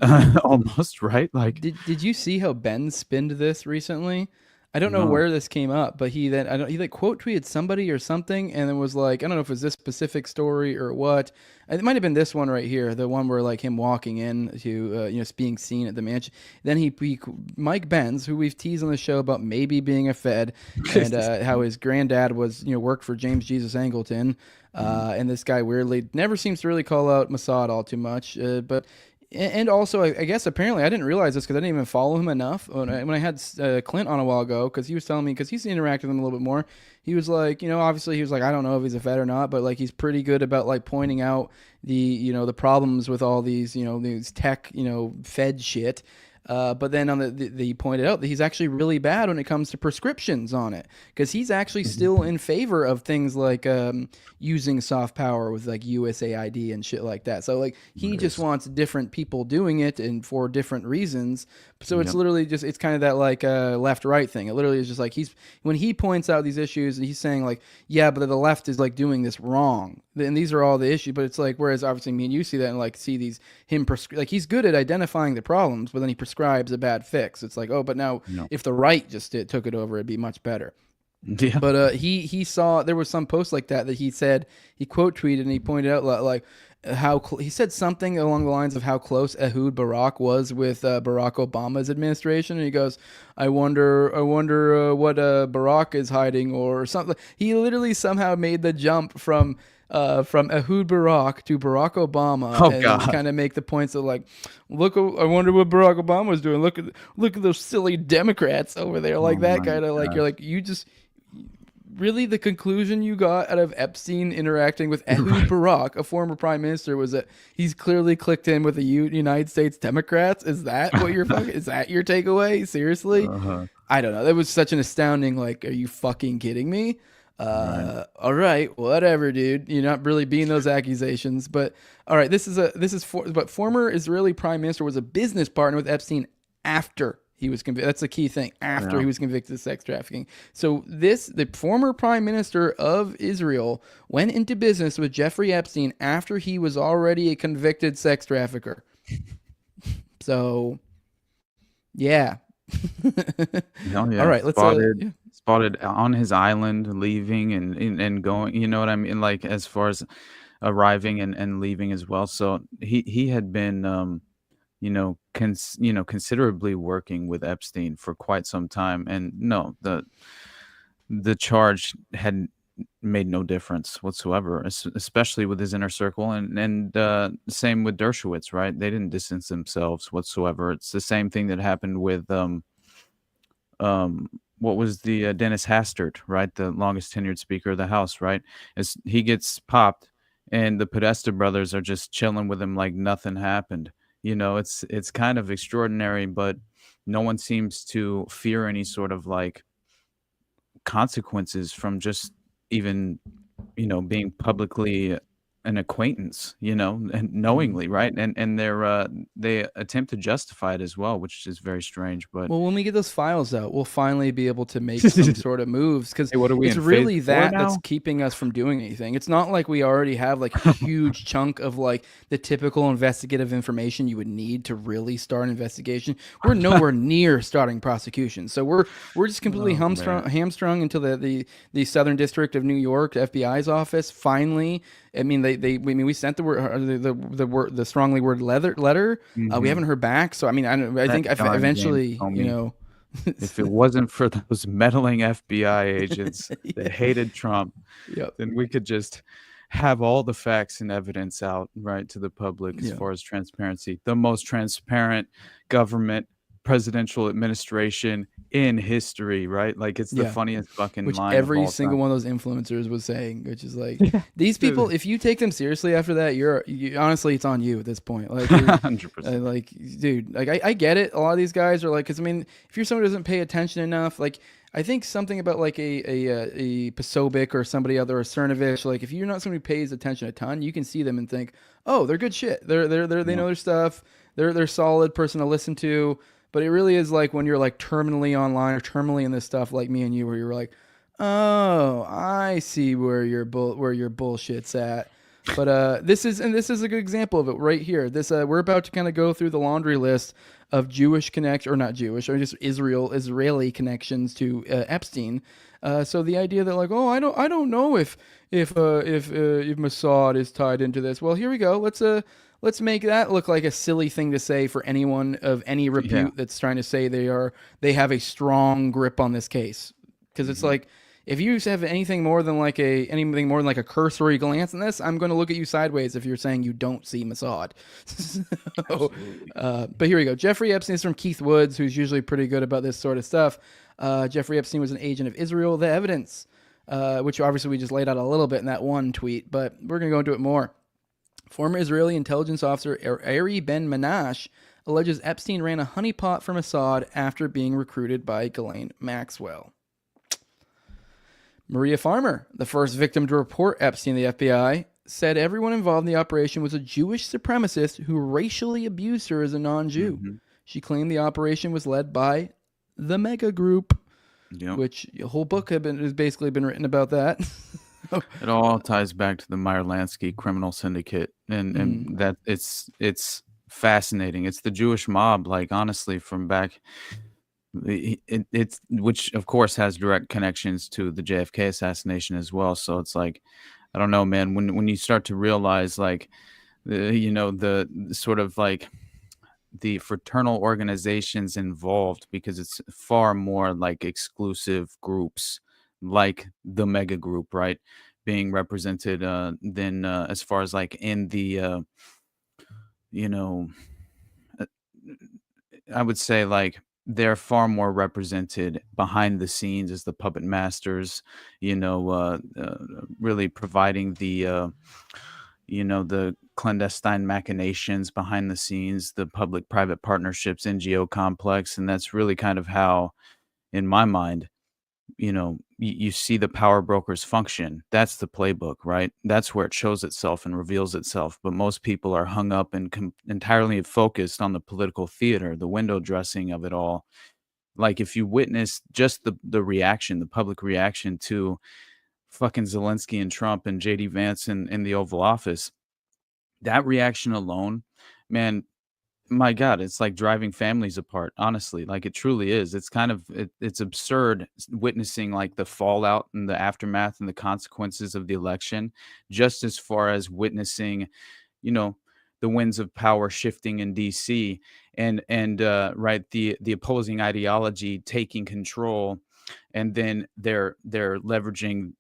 A: Almost, right? Like,
D: did you see how Ben spinned this recently? I don't know where this came up, but he like quote tweeted somebody or something, and it was like, I don't know if it was this specific story or what. It might have been this one right here, the one where like him walking in to being seen at the mansion. Then he Mike Benz, who we've teased on the show about maybe being a Fed, and how his granddad was worked for James Jesus Angleton, and this guy weirdly never seems to really call out Mossad all too much, but. And also, I guess apparently I didn't realize this because I didn't even follow him enough. When I had Clint on a while ago, because he was telling me, because he's interacted with him a little bit more, he was like, obviously he was like, I don't know if he's a Fed or not, but like he's pretty good about like pointing out the the problems with all these these tech Fed shit. But then on he pointed out that he's actually really bad when it comes to prescriptions on it, because he's actually still in favor of things like using soft power with like USAID and shit like that. So like he just wants different people doing it and for different reasons. So it's literally just, it's kind of that like left right thing. It literally is just like when he points out these issues, he's saying like, yeah, but the left is like doing this wrong. And these are all the issues, but it's like, whereas obviously me and you see that and like see these like he's good at identifying the problems, but then he prescribes a bad fix. It's like, oh, but now if the right just took it over, it'd be much better.
A: Yeah.
D: But he saw there was some post like that he said, he quote tweeted and he pointed out like how he said something along the lines of how close Ehud Barak was with Barack Obama's administration, and he goes, I wonder what Barak is hiding or something. He literally somehow made the jump from Ehud Barak to Barack Obama, and kind of make the points of like, look, I wonder what Barack Obama was doing. Look at those silly Democrats over there, like that kind of like, you're like, you just. Really, the conclusion you got out of Epstein interacting with Ehud Barak, a former prime minister, was that he's clearly clicked in with the United States Democrats? Is that what you're fucking? Is that your takeaway? Seriously? I don't know. That was such an astounding. Like, are you fucking kidding me? All right, whatever, dude. You're not really being those accusations, but all right. But former Israeli prime minister was a business partner with Epstein after he was convicted. That's the key thing. After he was convicted of sex trafficking. So the former prime minister of Israel went into business with Jeffrey Epstein after he was already a convicted sex trafficker. So, yeah.
A: All right, let's spotted on his island, leaving and going. You know what I mean? Like, as far as arriving and leaving as well. So he had been considerably working with Epstein for quite some time, and no, the charge had made no difference whatsoever, especially with his inner circle, and same with Dershowitz, right? They didn't distance themselves whatsoever. It's the same thing that happened with what was the Dennis Hastert, right? The longest tenured Speaker of the House, right? As he gets popped, and the Podesta brothers are just chilling with him like nothing happened. It's kind of extraordinary, but no one seems to fear any sort of like consequences from just even, being publicly an acquaintance, and knowingly, right? And they attempt to justify it as well, which is very strange. But
D: well, when we get those files out, we'll finally be able to make some sort of moves, because it's really that's keeping us from doing anything. It's not like we already have like a huge chunk of like the typical investigative information you would need to really start an investigation. We're nowhere near starting prosecution, so we're just completely hamstrung until the Southern District of New York, FBI's office, finally. I mean, we sent the strongly worded letter. We haven't heard back. So I mean, I think eventually,
A: if it wasn't for those meddling FBI agents that hated Trump, then we could just have all the facts and evidence out, right, to the public as far as transparency. The most transparent government presidential administration in history, right? Like, it's the funniest fucking
D: which
A: line of
D: every
A: all
D: single
A: time.
D: one of those influencers was saying, which is like, these people, if you take them seriously after that, honestly, it's on you at this point. Like,
A: 100%.
D: like, dude, like, I get it. A lot of these guys are like, because I mean, if you're someone who doesn't pay attention enough, like, I think something about like a Pasobic or somebody other, or Cernovich, like if you're not somebody who pays attention a ton, you can see them and think, oh, they're good shit. They know their stuff. They're solid person to listen to. But it really is like when you're like terminally online or terminally in this stuff, like me and you, where you're like, oh, I see where your bullshit's at. But this is a good example of it right here. This we're about to kind of go through the laundry list of Jewish connection, or not Jewish, or just Israeli connections to Epstein. So the idea that like, oh, I don't know if Mossad is tied into this. Well, here we go. Let's make that look like a silly thing to say for anyone of any repute that's trying to say they have a strong grip on this case. Because it's like, if you have anything more than like a cursory glance in this, I'm going to look at you sideways if you're saying you don't see Mossad. But here we go. Jeffrey Epstein is from Keith Woods, who's usually pretty good about this sort of stuff. Jeffrey Epstein was an agent of Israel. The evidence, which obviously we just laid out a little bit in that one tweet, but we're going to go into it more. Former Israeli intelligence officer Ari Ben Menash alleges Epstein ran a honeypot for Mossad after being recruited by Ghislaine Maxwell. Maria Farmer, the first victim to report Epstein to the FBI, said everyone involved in the operation was a Jewish supremacist who racially abused her as a non-Jew. Mm-hmm. She claimed the operation was led by the Mega Group, which a whole book has basically been written about that.
A: It all ties back to the Meyer-Lansky criminal syndicate, and that it's fascinating. It's the Jewish mob, like honestly, from back. It's which of course has direct connections to the JFK assassination as well. So it's like, I don't know, man. When you start to realize like, the sort of like the fraternal organizations involved, because it's far more like exclusive groups like the Mega Group, right, being represented than as far as like in the I would say like they're far more represented behind the scenes as the puppet masters, really providing the the clandestine machinations behind the scenes, the public-private partnerships, NGO complex. And that's really kind of how, in my mind, you see the power brokers function. That's the playbook, right? That's where it shows itself and reveals itself. But most people are hung up and entirely focused on the political theater, the window dressing of it all. Like if you witness just the reaction, the public reaction to fucking Zelensky and Trump and JD Vance in the Oval Office, that reaction alone, man, my God, it's like driving families apart, honestly. Like it truly is. It's kind of, it's absurd witnessing like the fallout and the aftermath and the consequences of the election, just as far as witnessing, the winds of power shifting in DC and right, the opposing ideology taking control. And then they're leveraging,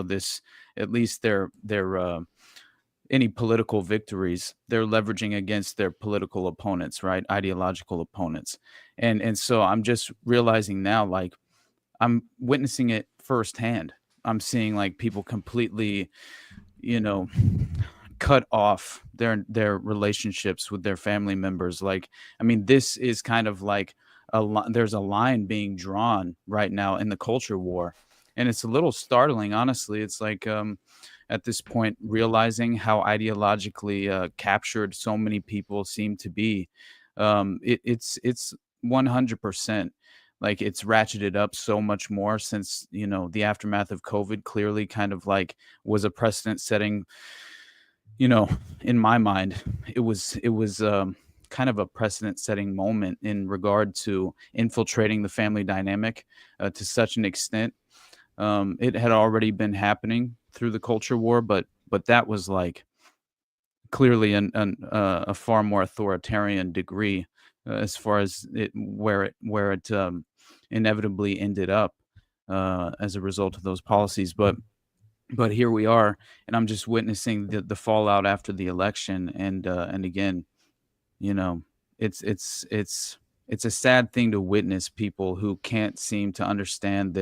A: this, at least their any political victories they're leveraging against their political opponents, right? Ideological opponents. And so I'm just realizing now, like I'm witnessing it firsthand. I'm seeing like people completely, cut off their relationships with their family members. Like, I mean, this is kind of like there's a line being drawn right now in the culture war. And it's a little startling, honestly. It's like, at this point, realizing how ideologically captured so many people seem to be. It's 100%. Like it's ratcheted up so much more since, the aftermath of COVID clearly kind of like was a precedent setting, in my mind. It was kind of a precedent setting moment in regard to infiltrating the family dynamic to such an extent. It had already been happening through the culture war, but that was like clearly a far more authoritarian degree as far as where it inevitably ended up as a result of those policies. But But here we are, and I'm just witnessing the fallout after the election, and again, you know, it's a sad thing to witness people who can't seem to understand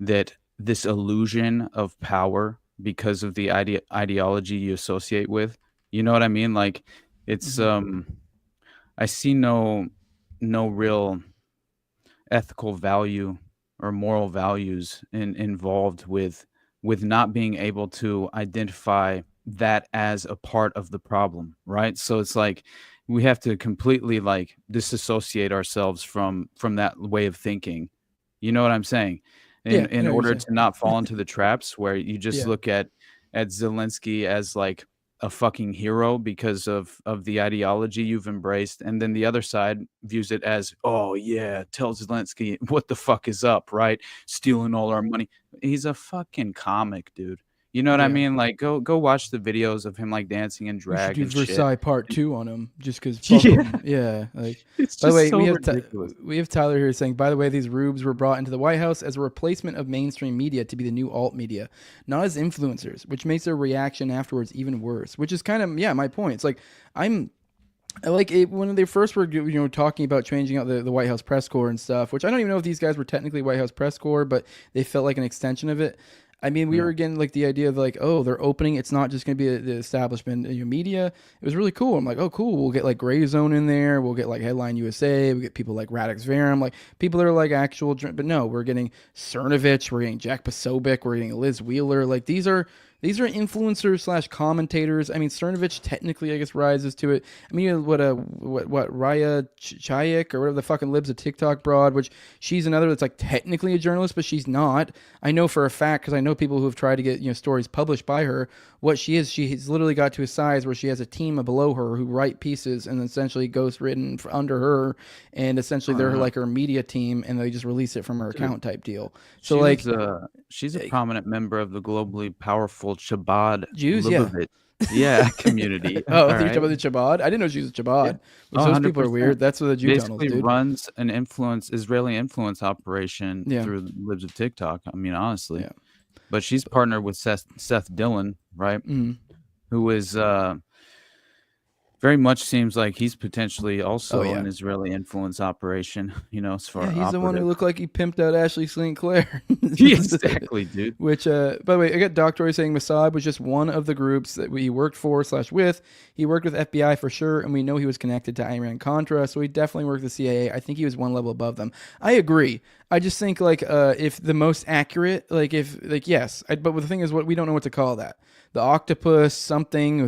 A: that this illusion of power because of the ideology you associate with. You know what I mean? Like it's I see no real ethical value or moral values involved with not being able to identify that as a part of the problem, right? So it's like we have to completely like disassociate ourselves from that way of thinking. You know what I'm saying?
D: Yeah, I
A: In
D: know what you're
A: order
D: saying.
A: to not fall into the traps where you just
D: Yeah.
A: look at Zelensky as like a fucking hero because of the ideology you've embraced, and then the other side views it as, oh yeah, tell Zelensky what the fuck is up, right? Stealing all our money. He's a fucking comic, dude. You know what I
D: Yeah.
A: mean? Like go watch the videos of him like dancing in
D: We should
A: drag
D: do
A: and shit.
D: Versailles Part 2 on him just because fuck
A: Yeah,
D: him. Yeah. Like,
A: it's
D: by the
A: just
D: way,
A: so ridiculous.
D: we have Tyler here saying, by the way, these rubes were brought into the White House as a replacement of mainstream media to be the new alt media, not as influencers, which makes their reaction afterwards even worse. Which is kind of, yeah, my point. It's like, I like it when they first were, talking about changing out the White House press corps and stuff, which I don't even know if these guys were technically White House press corps, but they felt like an extension of it. I mean, we
A: Yeah.
D: were again like the idea of like, oh, they're opening. It's not just going to be the establishment media. It was really cool. I'm like, oh, cool. We'll get like Gray Zone in there. We'll get like Headline USA. We get people like Radix Verum, like people that are like actual. But no, we're getting Cernovich. We're getting Jack Posobiec. We're getting Liz Wheeler. Like these are influencers slash commentators. I mean, Cernovich technically, I guess, rises to it. I mean, what Raya Chayek or whatever the fucking libs a TikTok broad, which she's another that's like technically a journalist, but she's not. I know for a fact because I know people who have tried to get stories published by her. What she is, she's literally got to a size where she has a team below her who write pieces and essentially ghost written under her, and essentially they're like her media team, and they just release it from her account type deal. So like,
A: She's a prominent member of the globally powerful Chabad
D: Jews, yeah.
A: Lubavitch community.
D: Oh,
A: All
D: you're talking
A: right.
D: about the Chabad? I didn't know she was a
A: Yeah.
D: Chabad. Which
A: Oh,
D: those people are
A: 100%.
D: weird. That's what the Jew tunnels,
A: Basically
D: dude.
A: runs an Israeli influence operation
D: Yeah.
A: through Libs of TikTok. I mean, honestly.
D: Yeah.
A: But she's partnered with Seth Dillon, right?
D: Mhm.
A: Who is very much seems like he's potentially also
D: yeah.
A: an Israeli influence operation, as far
D: Yeah, he's the one who
A: operative.
D: looked like he pimped out Ashley Sinclair.
A: Exactly, dude.
D: Which, by the way, I got Doctor saying Mossad was just one of the groups that we worked for / with. He worked with FBI for sure, and we know he was connected to Iran-Contra, so he definitely worked with the CIA. I think he was one level above them. I agree. I just think, like, if the most accurate, yes. But the thing is, what we don't know what to call that. The octopus something, or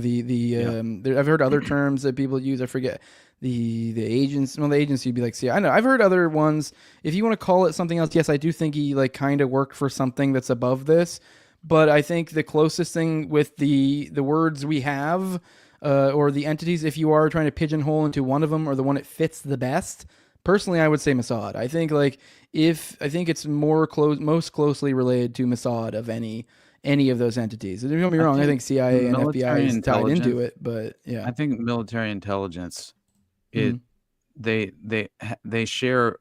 D: I've heard other terms that people use. I forget. The agents, well, the agency would be like, see, I know, I've heard other ones. If you want to call it something else, yes, I do think he like kind of worked for something that's above this. But I think the closest thing with the words we have, or the entities, if you are trying to pigeonhole into one of them or the one that fits the best, personally, I would say Mossad. I think it's most closely related to Mossad of any of those entities. Don't get me wrong. I think CIA and FBI is tied into it, but yeah,
A: I think military intelligence, they share,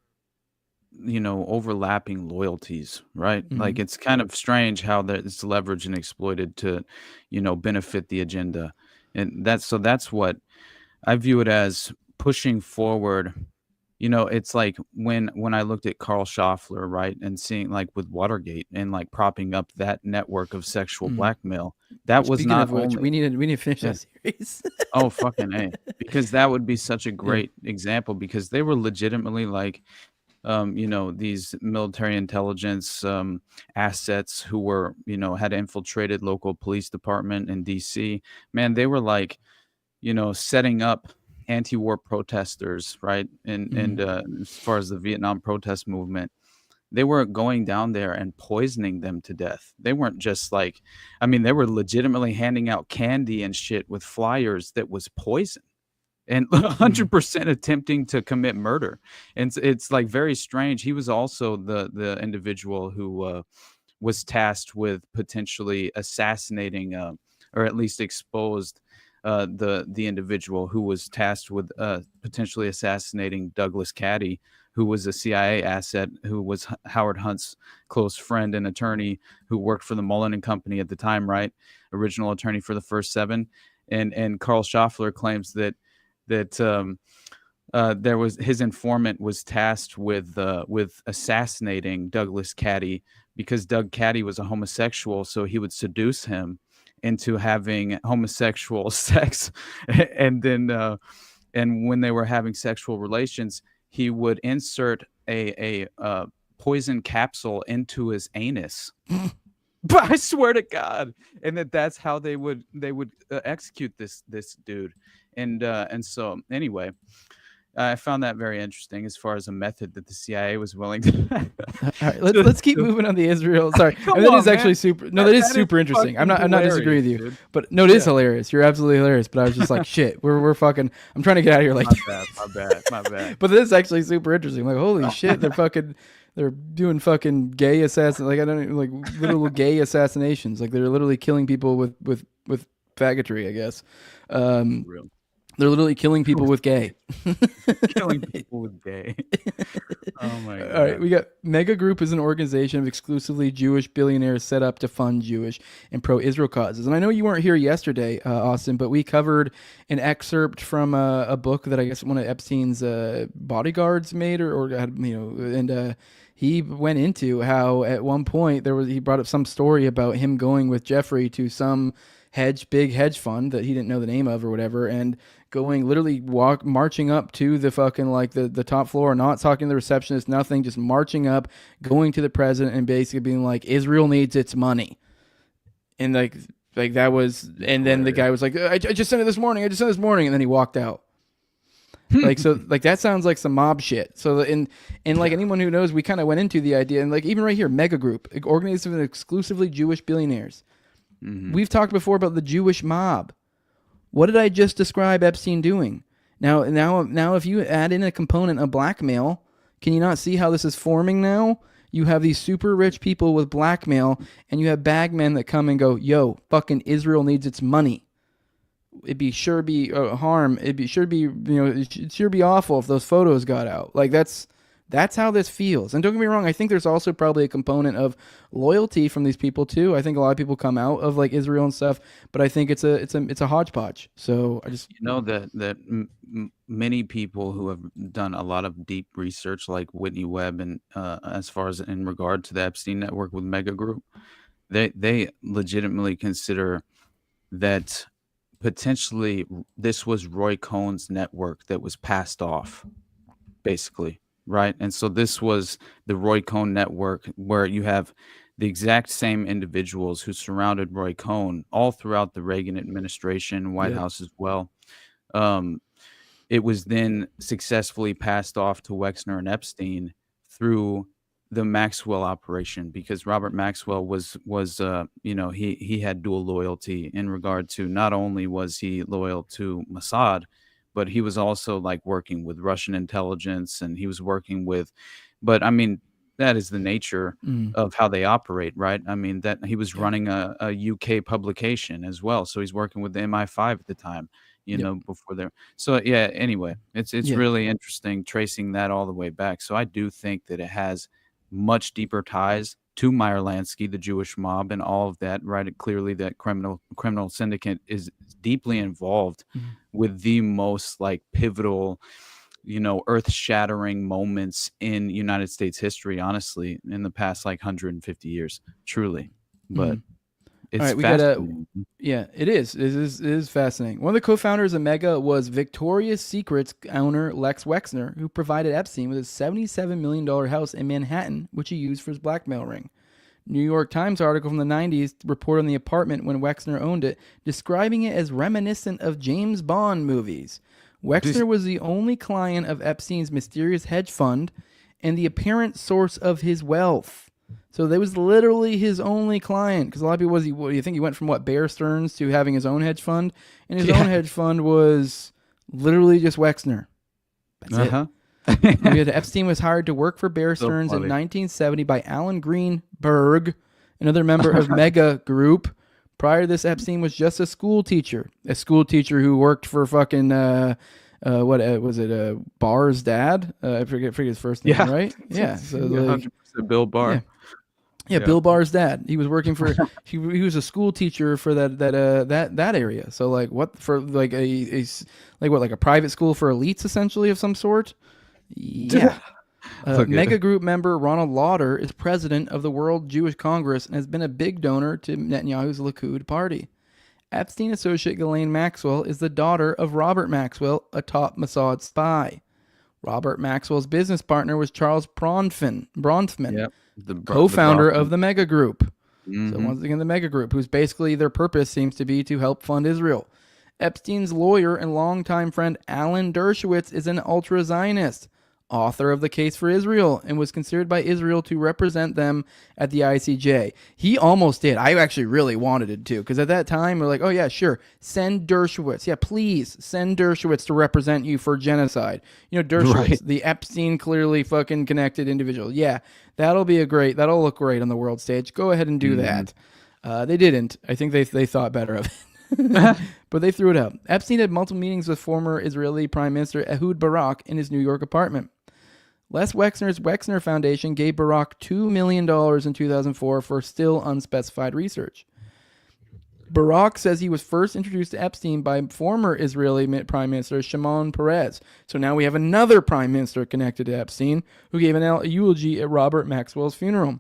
A: overlapping loyalties, right? Like it's kind of strange how it's leveraged and exploited to, benefit the agenda, and that's what I view it as, pushing forward. It's like when I looked at Carl Schaffler, right, and seeing like with Watergate and like propping up that network of sexual blackmail, that was
D: speaking
A: not
D: of which,
A: only.
D: we need to finish
A: Yeah.
D: that series.
A: Oh, fucking A. Because that would be such a great example, because they were legitimately like, these military intelligence assets who were, had infiltrated local police department in DC. Man, they were like, setting up anti-war protesters, right? And as far as the Vietnam protest movement, they weren't going down there and poisoning them to death. They weren't just like, I mean, they were legitimately handing out candy and shit with flyers that was poison, and 100% attempting to commit murder. And it's like very strange. He was also the individual who was tasked with potentially assassinating, or at least exposed the individual who was tasked with potentially assassinating Douglas Caddy, who was a CIA asset, who was Howard Hunt's close friend and attorney, who worked for the Mullen and Company at the time, right? Original attorney for the first 7. And Carl Schaffler claims that there was his informant was tasked with assassinating Douglas Caddy because Doug Caddy was a homosexual, so he would seduce him into having homosexual sex, and then and when they were having sexual relations, he would insert a poison capsule into his anus. But I swear to God, and that's how they would execute this dude, and so anyway, I found that very interesting as far as a method that the CIA was willing to.
D: All right, let's keep moving on the Israel. Sorry, that is actually super. No, that is super interesting. I'm not disagreeing with you, dude. But no, it is hilarious. You're absolutely hilarious. But I was just like, shit, we're fucking. I'm trying to get out of here. Like,
A: my bad.
D: But this is actually super interesting. Like, holy shit, they're doing fucking gay like I don't even, like literal gay assassinations. Like they're literally killing people with faggotry, I guess.
A: Real.
D: They're literally killing people with gay.
A: Killing people with gay. Oh my God.
D: All right, we got Mega Group is an organization of exclusively Jewish billionaires set up to fund Jewish and pro-Israel causes. And I know you weren't here yesterday, Austin, but we covered an excerpt from a book that I guess one of Epstein's bodyguards made, or had, and he went into how at one point he brought up some story about him going with Jeffrey to some big hedge fund that he didn't know the name of or whatever, and going literally marching up to the fucking like the top floor, not talking to the receptionist, nothing, just marching up, going to the president and basically being like, Israel needs its money. And like that was, and then the guy was like, I just sent it this morning. And then he walked out. Like, so like that sounds like some mob shit. So and like anyone who knows, we kind of went into the idea, and like even right here, Mega Group, organization of exclusively Jewish billionaires. Mm-hmm. We've talked before about the Jewish mob. What did I just describe Epstein doing? Now, if you add in a component of blackmail, can you not see how this is forming now? You have these super rich people with blackmail, and you have bagmen that come and go, yo, fucking Israel needs its money. It'd sure be harm. It'd sure be awful if those photos got out. Like that's how this feels. And don't get me wrong, I think there's also probably a component of loyalty from these people too. I think a lot of people come out of like Israel and stuff, but I think it's a hodgepodge. So I just
A: that many people who have done a lot of deep research, like Whitney Webb, and as far as in regard to the Epstein network with Mega Group, they legitimately consider that potentially this was Roy Cohn's network that was passed off, basically. Right. And so this was the Roy Cohn network, where you have the exact same individuals who surrounded Roy Cohn all throughout the Reagan administration, White House as well. It was then successfully passed off to Wexner and Epstein through the Maxwell operation, because Robert Maxwell was he had dual loyalty in regard to, not only was he loyal to Mossad, but he was also like working with Russian intelligence, and he was working with, but I mean, that is the nature of how they operate, right? I mean, that he was running a UK publication as well. So he's working with the MI5 at the time, before there. So yeah, anyway, it's really interesting tracing that all the way back. So I do think that it has much deeper ties to Meyer Lansky, the Jewish mob, and all of that, right? Clearly that criminal syndicate is deeply involved with the most like pivotal, earth-shattering moments in United States history, honestly, in the past like 150 years, truly. But it's fascinating.
D: It is fascinating. One of the co-founders of Mega was Victoria's Secret's owner Lex Wexner, who provided Epstein with a $77 million house in Manhattan, which he used for his blackmail ring. New York Times article from the 90s reported on the apartment when Wexner owned it, describing it as reminiscent of James Bond movies. Wexner was the only client of Epstein's mysterious hedge fund and the apparent source of his wealth. So that was literally his only client, because a lot of people you think he went from Bear Stearns to having his own hedge fund, and his own hedge fund was literally just Wexner. That's it. Epstein was hired to work for Bear Stearns in 1970 by Alan Greenberg, another member of Mega Group, Prior to this, Epstein was just a school teacher who worked for fucking what was it? Barr's dad? I forget his first name, right? Yeah, so like
A: 100% Bill Barr.
D: Yeah, Bill Barr's dad. He was working for he was a school teacher for that area. So like what for like a private school for elites essentially of some sort. Yeah. Mega group member Ronald Lauder is president of the World Jewish Congress and has been a big donor to Netanyahu's Likud party. Epstein associate Ghislaine Maxwell is the daughter of Robert Maxwell, a top Mossad spy. Robert Maxwell's business partner was Charles Bronfman, co-founder of the Mega Group. Mm-hmm. So once again, the Mega Group, whose basically their purpose seems to be to help fund Israel. Epstein's lawyer and longtime friend Alan Dershowitz is an ultra-Zionist, author of The Case for Israel, and was considered by Israel to represent them at the ICJ. He almost did. I actually really wanted it to, because at that time, we're like, oh yeah, sure, send Dershowitz. Yeah, please, send Dershowitz to represent you for genocide. You know, Dershowitz, the Epstein clearly fucking connected individual. Yeah, that'll look great on the world stage. Go ahead and do that. They didn't. I think they thought better of it. But they threw it out. Epstein had multiple meetings with former Israeli Prime Minister Ehud Barak in his New York apartment. Les Wexner's Wexner Foundation gave Barak $2 million in 2004 for still unspecified research. Barak says he was first introduced to Epstein by former Israeli Prime Minister Shimon Peres. So now we have another prime minister connected to Epstein who gave a eulogy at Robert Maxwell's funeral.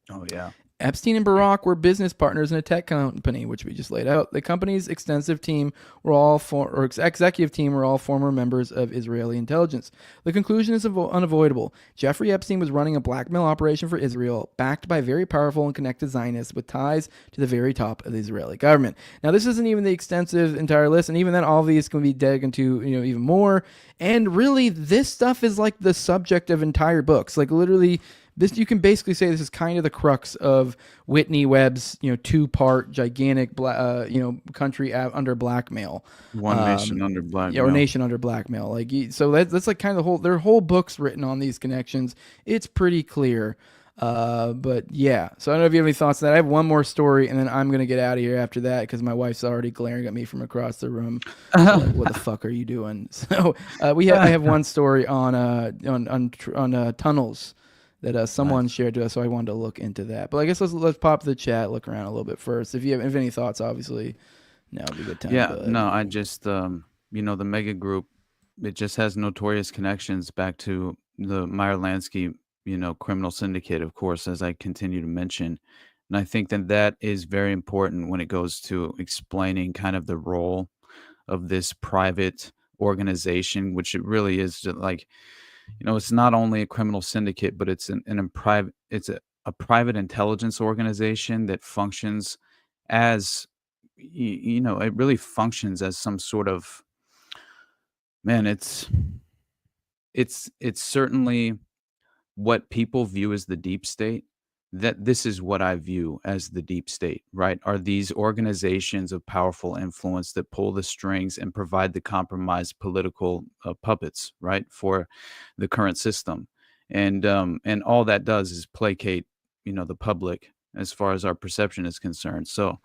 A: Oh, yeah.
D: Epstein and Barak were business partners in a tech company, which we just laid out. The company's executive team were all former members of Israeli intelligence. The conclusion is unavoidable. Jeffrey Epstein was running a blackmail operation for Israel, backed by very powerful and connected Zionists with ties to the very top of the Israeli government. Now, this isn't even the extensive entire list, and even then, all of these can be dug into, even more. And really, this stuff is like the subject of entire books. Like literally. This, you can basically say this is kind of the crux of Whitney Webb's, two-part gigantic, country under blackmail.
A: One nation under blackmail.
D: Yeah, or nation under blackmail. Like, so that's like kind of their whole book's written on these connections. It's pretty clear. But yeah, so I don't know if you have any thoughts on that. I have one more story, and then I'm going to get out of here after that because my wife's already glaring at me from across the room. What the fuck are you doing? So I have one story on tunnels that someone shared to us, so I wanted to look into that. But I guess let's pop the chat, look around a little bit first. If you have any thoughts, obviously, now would be a good time.
A: Yeah, no, I just, the Mega Group, it just has notorious connections back to the Meyer Lansky, criminal syndicate, of course, as I continue to mention. And I think that is very important when it goes to explaining kind of the role of this private organization, which it really is like, it's not only a criminal syndicate, but it's a private intelligence organization that functions as, it really functions as some sort of, man, it's certainly what people view as the deep state. That this is what I view as the deep state, right? Are these organizations of powerful influence that pull the strings and provide the compromised political puppets, right, for the current system, and all that does is placate, the public as far as our perception is concerned. So,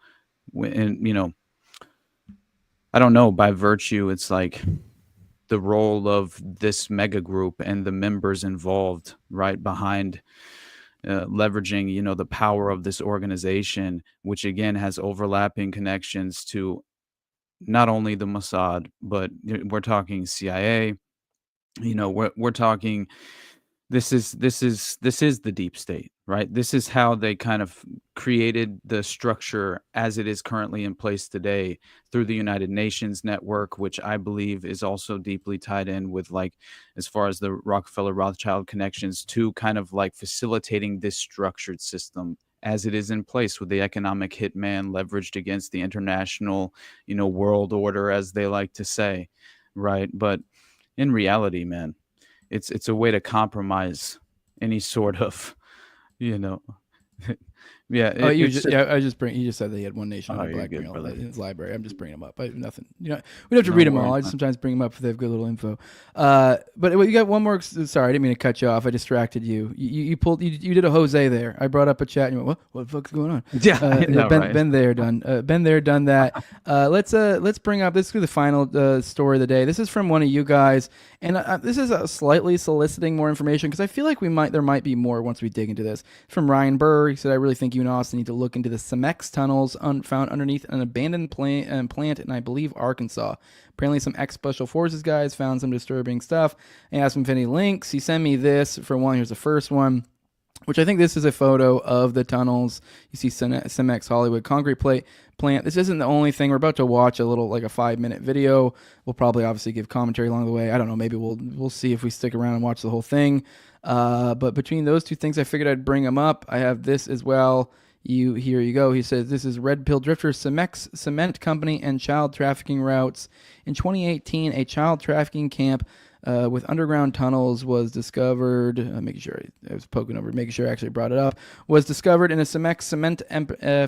A: I don't know. By virtue, it's like the role of this mega group and the members involved, right, behind. Leveraging, the power of this organization, which again has overlapping connections to not only the Mossad, but we're talking CIA. We're talking. This is the deep state, right? This is how they kind of created the structure as it is currently in place today through the United Nations network, which I believe is also deeply tied in with, like, as far as the Rockefeller Rothschild connections to kind of like facilitating this structured system as it is in place with the economic hitman leveraged against the international, world order, as they like to say, right? But in reality, man, it's a way to compromise any sort of, Yeah.
D: Oh, you just he just said that he had One Nation on
A: Black
D: in his library. I'm just bringing them up. I have nothing. We don't have to read them all. I just sometimes bring them up if they have good little info. But you got one more. Sorry, I didn't mean to cut you off. I distracted you. You did a Jose there. I brought up a chat and you went, what the fuck's going on?
A: Yeah,
D: been there, done. Been there, done that. Let's bring up. This is the final story of the day. This is from one of you guys, and this is slightly soliciting more information because I feel like there might be more once we dig into this. From Ryan Burr, he said, I really think you and Austin need to look into the Cemex tunnels found underneath an abandoned plant in, I believe, Arkansas. Apparently some ex-Special Forces guys found some disturbing stuff. I asked him if any links. He sent me this. For one, here's the first one, which I think this is a photo of the tunnels. You see Cemex Hollywood concrete plant. This isn't the only thing. We're about to watch a little, like a 5-minute video. We'll probably obviously give commentary along the way. I don't know. Maybe we'll see if we stick around and watch the whole thing. But between those two things, I figured I'd bring them up. I have this as well. Here you go. He says, this is Red Pill Drifter, Cemex Cement Company, and child trafficking routes. In 2018, a child trafficking camp with underground tunnels was discovered. Making sure I was poking over, making sure I actually brought it up. Was discovered in a Cemex cement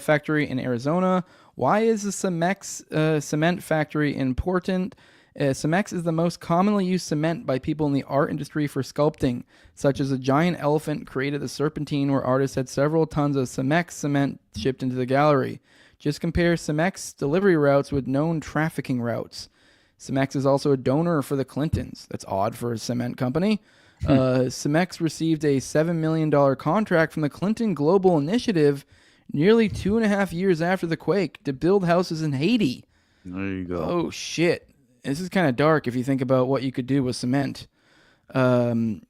D: factory in Arizona. Why is the Cemex cement factory important? Cemex is the most commonly used cement by people in the art industry for sculpting, such as a giant elephant created the Serpentine, where artists had several tons of Cemex cement shipped into the gallery. Just compare Cemex delivery routes with known trafficking routes. Cemex is also a donor for the Clintons. That's odd for a cement company. Cemex received a $7 million contract from the Clinton Global Initiative nearly 2.5 years after the quake to build houses in Haiti.
A: There you go.
D: Oh, shit. This is kind of dark if you think about what you could do with cement. Oh,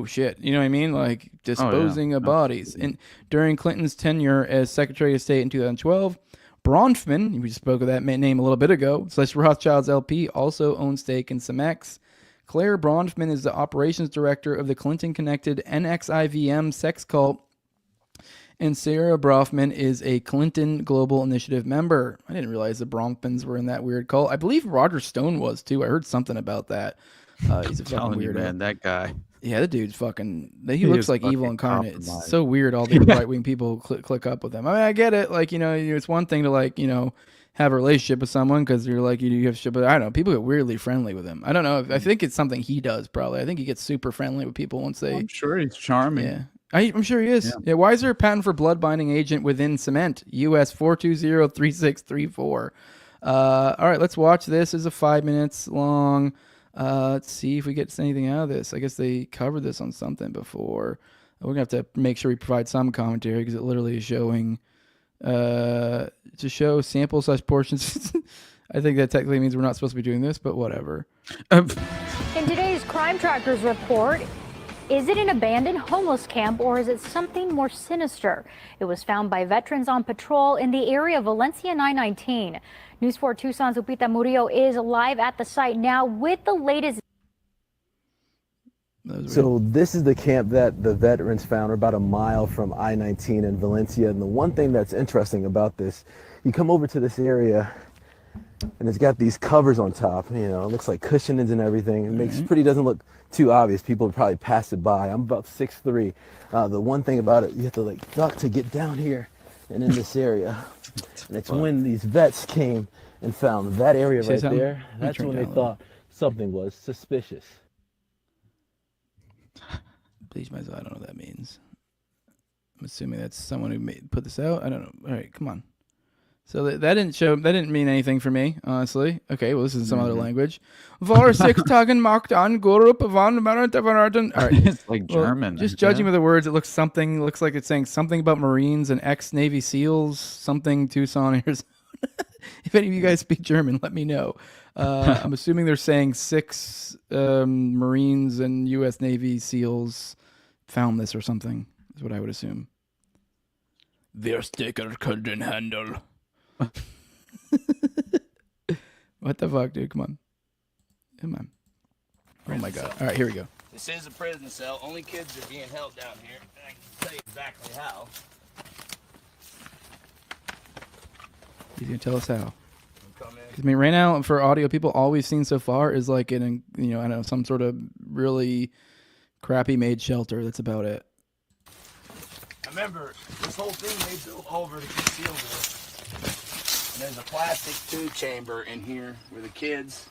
D: shit. You know what I mean? Like disposing of bodies. And during Clinton's tenure as Secretary of State in 2012, Bronfman, we just spoke of that name a little bit ago, / Rothschild's LP, also owns stake in Cemex. Claire Bronfman is the operations director of the Clinton-connected NXIVM sex cult, and Sarah Bronfman is a Clinton Global Initiative member. I didn't realize the Bronfmans were in that weird cult. I believe Roger Stone was, too. I heard something about that. He's a fucking weirdo.
A: Man, that guy.
D: Yeah, the dude's fucking... He looks like evil incarnate. It's so weird all these right-wing people click up with him. I mean, I get it. Like, it's one thing to, have a relationship with someone because you're like, you have shit, but I don't know. People get weirdly friendly with him. I don't know. I think it's something he does, probably. I think he gets super friendly with people once they...
A: I'm sure he's charming.
D: Yeah. I'm sure he is. Yeah. Why is there a patent for blood binding agent within cement? US 4203634. All right, let's watch this. It's a 5 minutes long. Let's see if we get anything out of this. I guess they covered this on something before. We're going to have to make sure we provide some commentary because it literally is showing to show sample size portions. I think that technically means we're not supposed to be doing this, but whatever.
E: In today's Crime Trackers report, is it an abandoned homeless camp or is it something more sinister? It was found by veterans on patrol in the area of Valencia 919. News 4 Tucson's Lupita Murillo is live at the site now with the latest.
F: So this is the camp that the veterans found about a mile from I-19 in Valencia. And the one thing that's interesting about this, you come over to this area and it's got these covers on top. It looks like cushionings and everything. It makes doesn't look too obvious. People would probably pass it by. I'm about 6'3". The one thing about it, you have to duck to get down here and in this area. And it's when these vets came and found that area right there. That's when they thought something was suspicious.
D: Please, myself, I don't know what that means. I'm assuming that's someone who put this out. I don't know. All right, come on. So that didn't mean anything for me, honestly. Okay, well, this is some other language. Var 6 Tagen macht an Gorup van Marantavarten. All right.
A: It's like German.
D: Just judging by the words, it looks like it's saying something about Marines and ex-Navy SEALs, something Tucson, Arizona. If any of you guys speak German, let me know. I'm assuming they're saying 6 Marines and U.S. Navy SEALs found this or something, is what I would assume. Wir sticker couldn't handle. What the fuck, dude? Come on. Oh my god. All right, here we go.
G: This is a prison cell. Only kids are being held down here. And I can tell you exactly how.
D: He's gonna tell us how. I mean, right now, for audio people, all we've seen so far is like in, I don't know, some sort of really crappy made shelter. That's about it.
G: I remember this whole thing they built over to conceal this. And there's a plastic tube chamber in here where the kids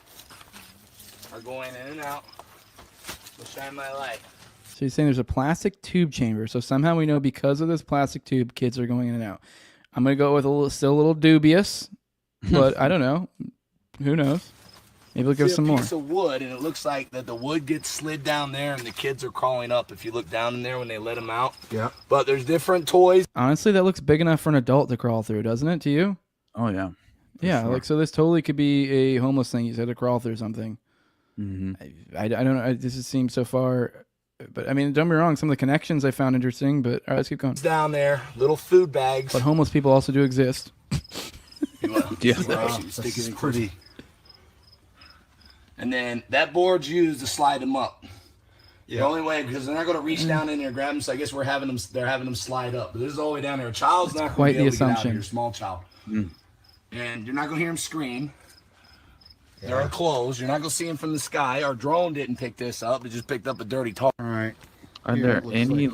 G: are going in and out. We'll shine my light.
D: So you're saying there's a plastic tube chamber. So somehow we know because of this plastic tube, kids are going in and out. I'm going to go with still a little dubious, but I don't know. Who knows? Maybe we'll give some more.
G: It's a piece of wood, and it looks like that the wood gets slid down there, and the kids are crawling up. If you look down in there when they let them out.
H: Yeah.
G: But there's different toys.
D: Honestly, that looks big enough for an adult to crawl through, doesn't it? To you?
A: Oh yeah.
D: Yeah.
A: Sure.
D: Like so, this totally could be a homeless thing. You said to crawl through something.
A: Mm-hmm.
D: I don't know. This just seems so far. But I mean, don't be wrong. Some of the connections I found interesting. But all right, let's keep going.
G: It's down there, little food bags.
D: But homeless people also do exist.
A: Yeah.
G: Stick it in pretty. And then that board's used to slide them up. Yeah. The only way, because they're not going to reach down in there and grab them. So I guess they're having them slide up. But this is all the way down there. A child's not going to be able to get out of here, small child. Mm. And you're not going to hear them scream. Yeah. They're closed. You're not going to see them from the sky. Our drone didn't pick this up. It just picked up a dirty tar.
H: All right.
A: Are there any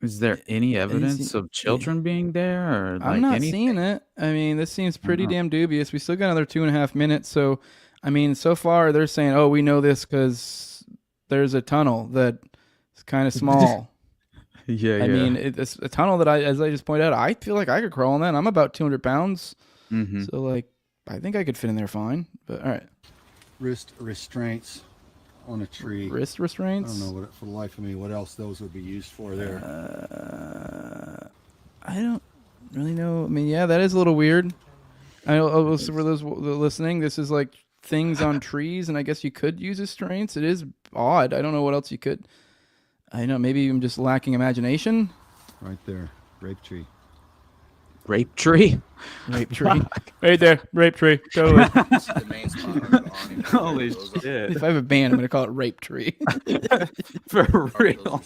A: is there any evidence of children being there, or
D: I'm not seeing it. I mean, this seems pretty damn dubious. We still got another 2.5 minutes. So, I mean, so far they're saying, oh, we know this because there's a tunnel that is kind of small. I mean, it's a tunnel that as I just pointed out, I feel like I could crawl in that. I'm about 200 pounds. Mm-hmm. So, like, I think I could fit in there fine. But, all right.
H: Wrist restraints on a tree.
D: Wrist restraints?
H: I don't know for the life of me what else those would be used for there.
D: I don't really know. I mean, yeah, that is a little weird. I know for those listening, this is like things on trees, and I guess you could use restraints. It is odd. I don't know what else you could. I know, maybe I'm just lacking imagination.
H: Right there, rape tree.
A: Rape tree?
D: Rape tree. Right there, rape tree. Totally.
G: The main spot.
A: Holy shit.
D: If I have a band, I'm going to call it Rape Tree.
A: For real.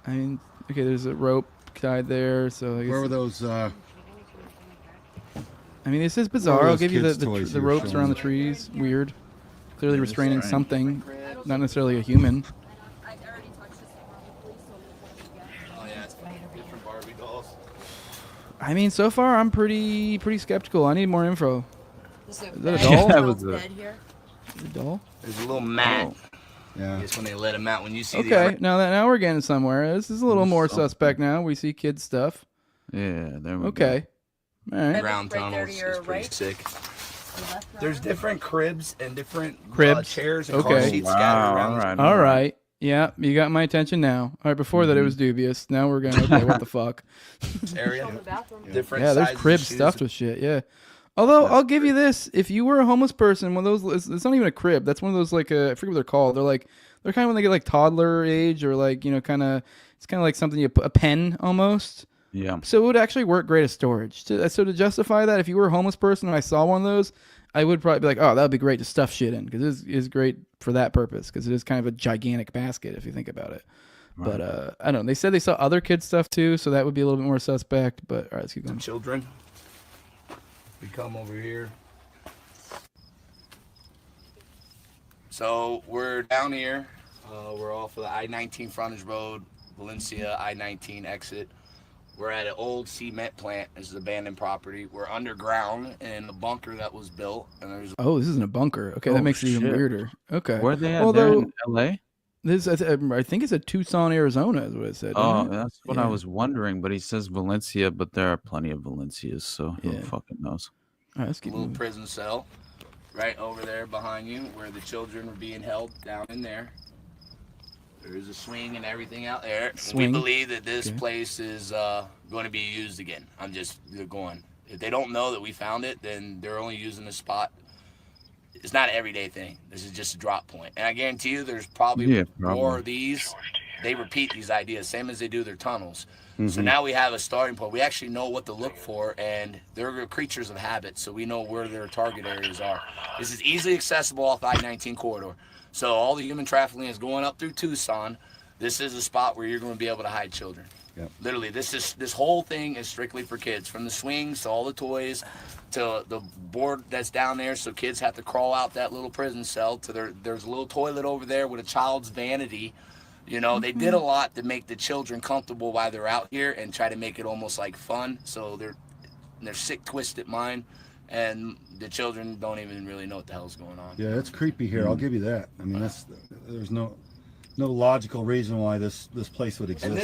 D: I mean, okay, there's a rope tied there, so I guess...
H: Where were those...
D: I mean, this is bizarre. I'll give you the ropes around the trees. Weird. Clearly restraining something, not necessarily a human. I mean, so far I'm pretty skeptical. I need more info. Is that a doll?
A: Yeah, was
D: a doll?
G: There's a little mat.
H: Yeah.
G: Just when they let them out. When you see
D: okay, now we're getting somewhere. This is a little more suspect now. We see kids stuff.
A: Yeah, there we go.
D: Okay. All right.
G: Ground tunnels is pretty sick. There's different cribs and different chairs and car seats scattered around.
D: All right. Yeah, you got my attention now. All right, before that it was dubious. Now we're going, okay, what the fuck?
G: Area. Different
D: there's cribs stuffed with shit, yeah. Although, I'll give you this. If you were a homeless person, one of those, it's not even a crib. That's one of those, like, I forget what they're called. They're kind of when they get, like, toddler age or, like, you know, it's kind of like something you put, a pen almost.
A: Yeah.
D: So it would actually work great as storage. So to justify that, if you were a homeless person and I saw one of those, I would probably be like, oh, that would be great to stuff shit in, because it is great for that purpose, because it is kind of a gigantic basket if you think about it. Right. But I don't know. They said they saw other kids stuff too, so that would be a little bit more suspect. But all right, let's keep going.
G: Children. We come over here. So we're down here. We're off of the I-19 frontage road, Valencia I-19 exit. We're at an old cement plant. This is abandoned property. We're underground in the bunker that was built. And there's
D: this isn't a bunker. Okay, that makes it even weirder. Okay.
A: Where are they at? They're in L.A.?
D: I think it's at Tucson, Arizona is what it said.
A: Oh, that's what I was wondering. But he says Valencia, but there are plenty of Valencias, so who fucking knows?
D: All right, let's keep
G: moving. Prison cell right over there behind you where the children were being held down in there. There's a swing and everything out there. We believe that this place is going to be used again. They're going. If they don't know that we found it, then they're only using the spot. It's not an everyday thing. This is just a drop point. And I guarantee you there's probably more of these. They repeat these ideas, same as they do their tunnels. Mm-hmm. So now we have a starting point. We actually know what to look for, and they're creatures of habit, so we know where their target areas are. This is easily accessible off the I-19 corridor. So all the human trafficking is going up through Tucson. This is a spot where you're going to be able to hide children.
H: Yep.
G: Literally, this whole thing is strictly for kids, from the swings to all the toys to the board that's down there, so kids have to crawl out that little prison cell to there's a little toilet over there with a child's vanity. You know, they did a lot to make the children comfortable while they're out here and try to make it almost like fun. So they're sick, twisted mind, and the children don't even really know what the hell's going on.
H: Yeah, it's creepy here. I'll give you that. I mean, there's no logical reason why this place would exist.
G: And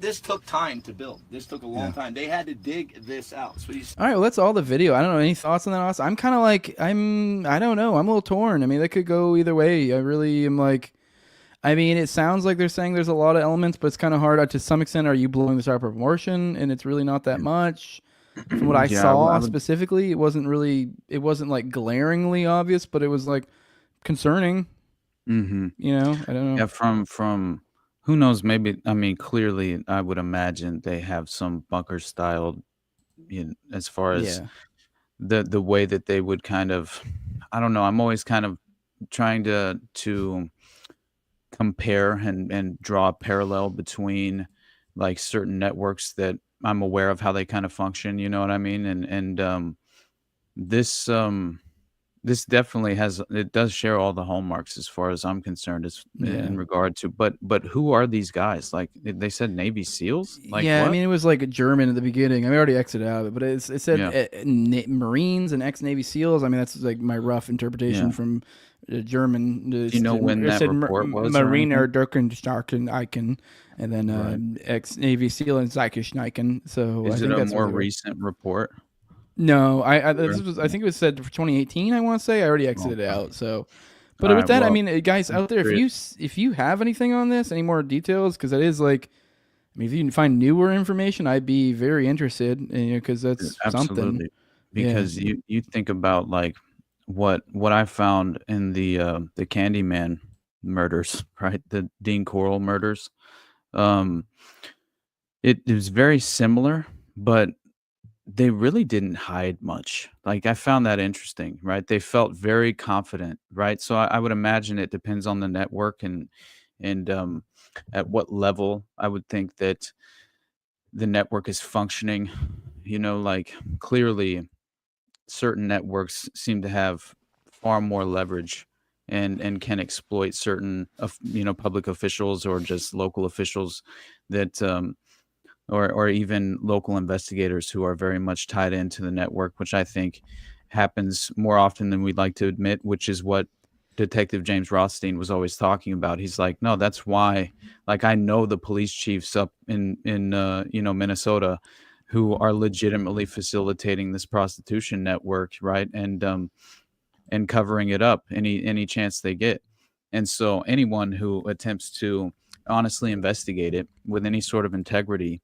G: this took time to build. This took a long time. They had to dig this out. So
D: all right, well, that's all the video. I don't know, any thoughts on that, Austin? I'm kind of like, I don't know. I'm a little torn. I mean, that could go either way. I really am like, I mean, it sounds like they're saying there's a lot of elements, but it's kind of hard. To some extent, are you blowing this out of proportion? And it's really not that much. From what I saw specifically, it wasn't like glaringly obvious, but it was like concerning.
A: Mm-hmm.
D: You know, I don't know.
A: Yeah, from who knows? Maybe, I mean, clearly, I would imagine they have some bunker styled, as far as the way that they would kind of, I don't know. I'm always kind of trying to compare and draw a parallel between like certain networks that I'm aware of how they kind of function. You know what I mean? And this definitely does share all the hallmarks as far as I'm concerned, in regard to, but who are these guys? Like they said Navy SEALs? Like,
D: yeah,
A: what?
D: I mean, it was like German at the beginning. I mean, I already exited out of it, but it said Marines and ex-Navy SEAls. I mean, that's like my rough interpretation from German.
A: Do you know when that report was?
D: Mariner Durkenstärken Icon, and then ex-Navy SEAL and Zeikenschneiken. So
A: is it a more recent report?
D: No, I think it was said for 2018. I want to say I already exited out. So, but with that, I mean, guys out there, if you have anything on this, any more details, because it is like, I mean, if you can find newer information, I'd be very interested. Because that's something.
A: Because you think about like what I found in the Candyman murders, right? The Dean Corll murders. It was very similar, but they really didn't hide much. Like, I found that interesting, right? They felt very confident, right? So I would imagine it depends on the network and at what level I would think that the network is functioning. Like, clearly certain networks seem to have far more leverage and can exploit certain public officials or just local officials that or even local investigators who are very much tied into the network, which I think happens more often than we'd like to admit, which is what Detective James Rothstein was always talking about. He's like, no, that's why, like, I know the police chiefs up in Minnesota who are legitimately facilitating this prostitution network, right? And covering it up any chance they get. And so anyone who attempts to honestly investigate it with any sort of integrity,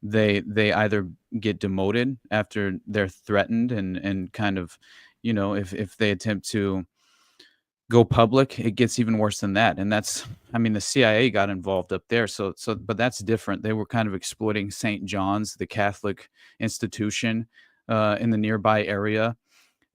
A: they either get demoted after they're threatened and kind of, if they attempt to go public, it gets even worse than that. And that's, I mean, the CIA got involved up there. So, but that's different. They were kind of exploiting St. John's, the Catholic institution in the nearby area.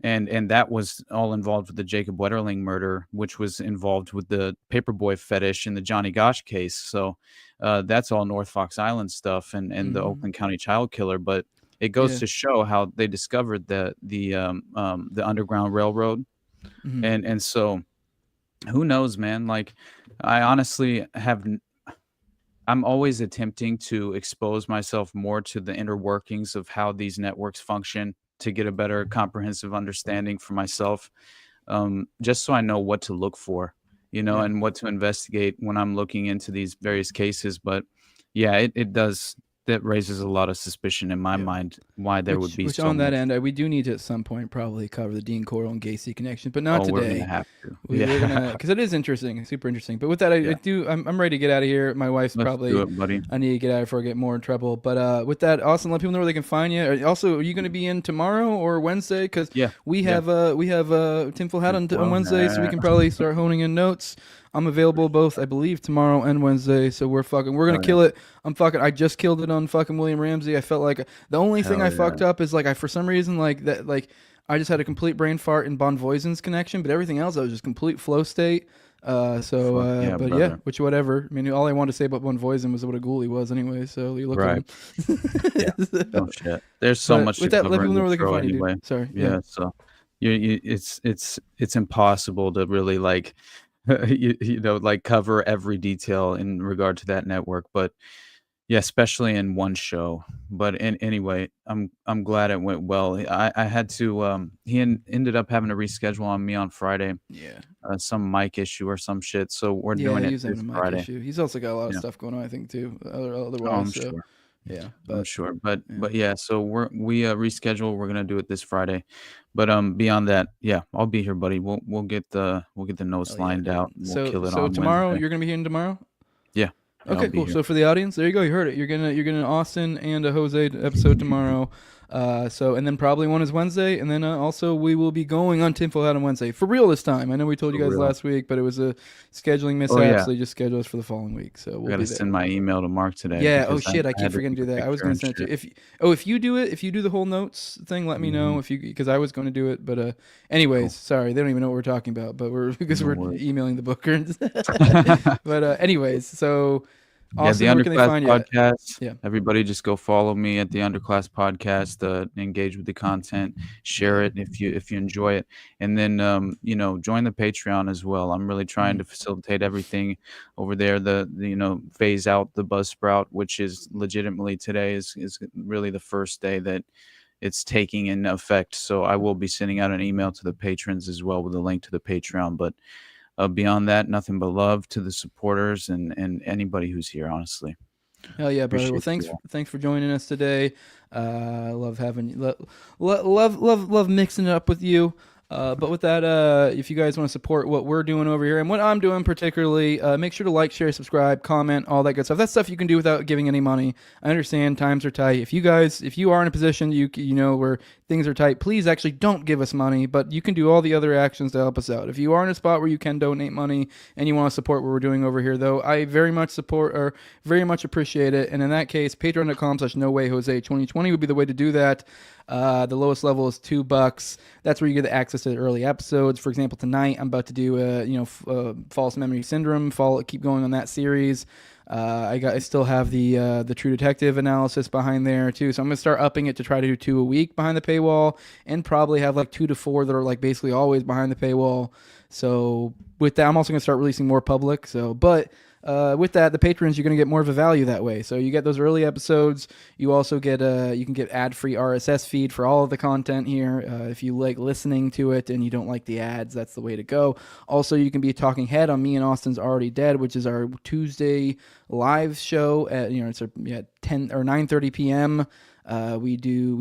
A: And that was all involved with the Jacob Wetterling murder, which was involved with the paperboy fetish in the Johnny Gosch case. So that's all North Fox Island stuff and the Oakland County child killer. But it goes to show how they discovered the Underground Railroad. And so who knows, man? Like, I honestly I'm always attempting to expose myself more to the inner workings of how these networks function, to get a better comprehensive understanding for myself, just so I know what to look for, and what to investigate when I'm looking into these various cases. But yeah, it does. That raises a lot of suspicion in my mind why there would be
D: which
A: so
D: on that
A: much.
D: end, we do need to at some point probably cover the Dean Corll and Gacy connection, but not today.
A: We're gonna have to.
D: We're gonna, because it is interesting, super interesting. But with that, I'm ready to get out of here. My wife's
A: Let's
D: probably
A: do it, buddy.
D: I need to get out before I get more in trouble. But with that, Austin, let people know where they can find you. Also, are you going to be in tomorrow or Wednesday? Because we have Tinfoil Hat on Wednesday, so we can probably start honing in notes. I'm available both, I believe, tomorrow and Wednesday, so we're gonna kill it. I just killed it on fucking William Ramsey. I felt like the only thing I fucked up is like for some reason I just had a complete brain fart in Von Voisen's connection, but everything else I was just complete flow state.
A: Yeah,
D: but
A: brother.
D: yeah, which whatever. I mean, all I wanted to say about One Voisin was what a ghoul he was anyway. So you look
A: Right.
D: at him.
A: Yeah. No shit. There's so
D: But
A: much
D: with
A: to
D: that, let
A: cover in
D: people know
A: the
D: where they can
A: intro
D: find you,
A: anyway.
D: dude. Sorry.
A: Yeah. So it's impossible to really like like cover every detail in regard to that network, but yeah, especially in one show. But anyway, I'm glad it went well. I had to ended up having to reschedule on me on Friday.
D: Yeah.
A: Some mic issue or some shit. So we're
D: Yeah,
A: doing
D: he
A: it
D: was having
A: this
D: a mic
A: Friday.
D: issue. He's also got a lot of
A: Yeah.
D: stuff going on, I think, too.
A: Oh,
D: Otherwise,
A: I'm
D: so
A: sure.
D: yeah.
A: I'm
D: But
A: sure.
D: yeah.
A: But yeah, so we reschedule. We're gonna do it this Friday. But beyond that, yeah, I'll be here, buddy. We'll get the notes
D: Hell yeah,
A: lined
D: dude.
A: out. And we'll kill it
D: So
A: on
D: tomorrow
A: Wednesday.
D: you're gonna be here tomorrow.
A: Yeah. Yeah, I'll
D: Okay,
A: be
D: cool.
A: here.
D: So for the audience, there you go. You heard it. You're gonna Austin and a Jose episode tomorrow. And then probably one is Wednesday, and then also we will be going on Tinfoil Hat on Wednesday for real this time. I know we told you
A: For
D: guys
A: real.
D: last week, but it was a scheduling mishap,
A: Oh yeah.
D: so they just scheduled us for the following week. So
A: I
D: we'll
A: gotta
D: be there.
A: send my email to Mark today.
D: Yeah. Oh
A: because
D: shit! I keep
A: had to
D: forgetting to
A: take
D: do
A: a
D: that. I was
A: picture
D: gonna
A: and
D: send it to
A: shit.
D: you. If you do it, if you do the whole notes thing, let me know because I was going to do it. But anyways,
A: Cool.
D: sorry, they don't even know what we're talking about. But we're
A: No
D: we're
A: worries.
D: emailing the booker. But anyways, so
A: Yeah, the
D: Austin, where can they
A: Underclass
D: find you?
A: Podcast.
D: Yeah.
A: Everybody just go follow me at the Underclass Podcast, engage with the content, share it if you enjoy it. And then join the Patreon as well. I'm really trying to facilitate everything over there. The phase out the Buzzsprout, which is legitimately today is really the first day that it's taking in effect. So I will be sending out an email to the patrons as well with a link to the Patreon. But beyond that, nothing but love to the supporters and anybody who's here, honestly.
D: Hell yeah, brother. Well,
A: Appreciate you all.
D: thanks for joining us today. Love having you. Love mixing it up with you. But with that, if you guys want to support what we're doing over here and what I'm doing particularly, make sure to like, share, subscribe, comment, all that good stuff. That's stuff you can do without giving any money. I understand times are tight. If you are in a position you know where things are tight, please actually don't give us money, but you can do all the other actions to help us out. If you are in a spot where you can donate money and you want to support what we're doing over here, though, I very much very much appreciate it. And in that case, patreon.com/nowayjose2020 would be the way to do that. The lowest level is $2. That's where you get access to the early episodes. For example, tonight I'm about to do false memory syndrome. Keep going on that series. I still have the True Detective analysis behind there too. So I'm gonna start upping it to try to do 2 a week behind the paywall, and probably have like 2 to 4 that are like basically always behind the paywall. So with that, I'm also gonna start releasing more public. With that, the patrons, you're going to get more of a value that way. So you get those early episodes. You also get you can get ad-free RSS feed for all of the content here. If you like listening to it and you don't like the ads, that's the way to go. Also, you can be a talking head on Me and Austin's Already Dead, which is our Tuesday live show at 10 or 9:30 p.m. We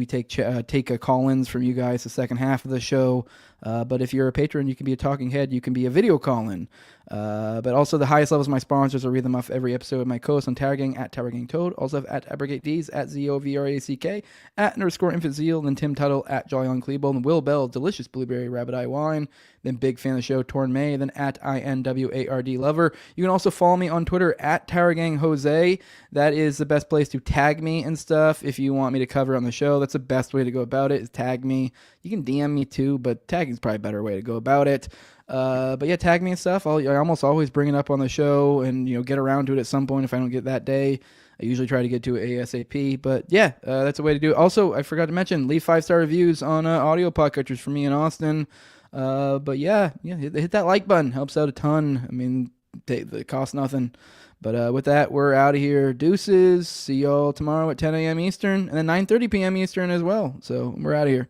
D: take call-ins from you guys the second half of the show. But if you're a patron, you can be a talking head. You can be a video call-in. But also the highest levels of my sponsors, I read them off every episode of my co-host on Toad at TowerGangToad. Also have at AbrogateD's, at ZOVRACK, at _InfantZeal, then Tim Tuttle, at Jolly on Klebold, and Will Bell, Delicious Blueberry Rabbit Eye Wine, then big fan of the show, Torn May, then at INWARD Lover. You can also follow me on Twitter at TowerGangJose. That is the best place to tag me and stuff if you want me to cover on the show. That's the best way to go about it, is tag me. You can DM me too, but tagging is probably a better way to go about it. But yeah, tag me and stuff. I almost always bring it up on the show and get around to it at some point if I don't get that day. I usually try to get to it ASAP. But yeah, that's a way to do it. Also, I forgot to mention, leave 5-star reviews on audio podcatchers for me and Austin. But yeah, hit that like button. Helps out a ton. I mean, it costs nothing. But with that, we're out of here. Deuces. See y'all tomorrow at 10 a.m. Eastern and then 9:30 p.m. Eastern as well. So we're out of here.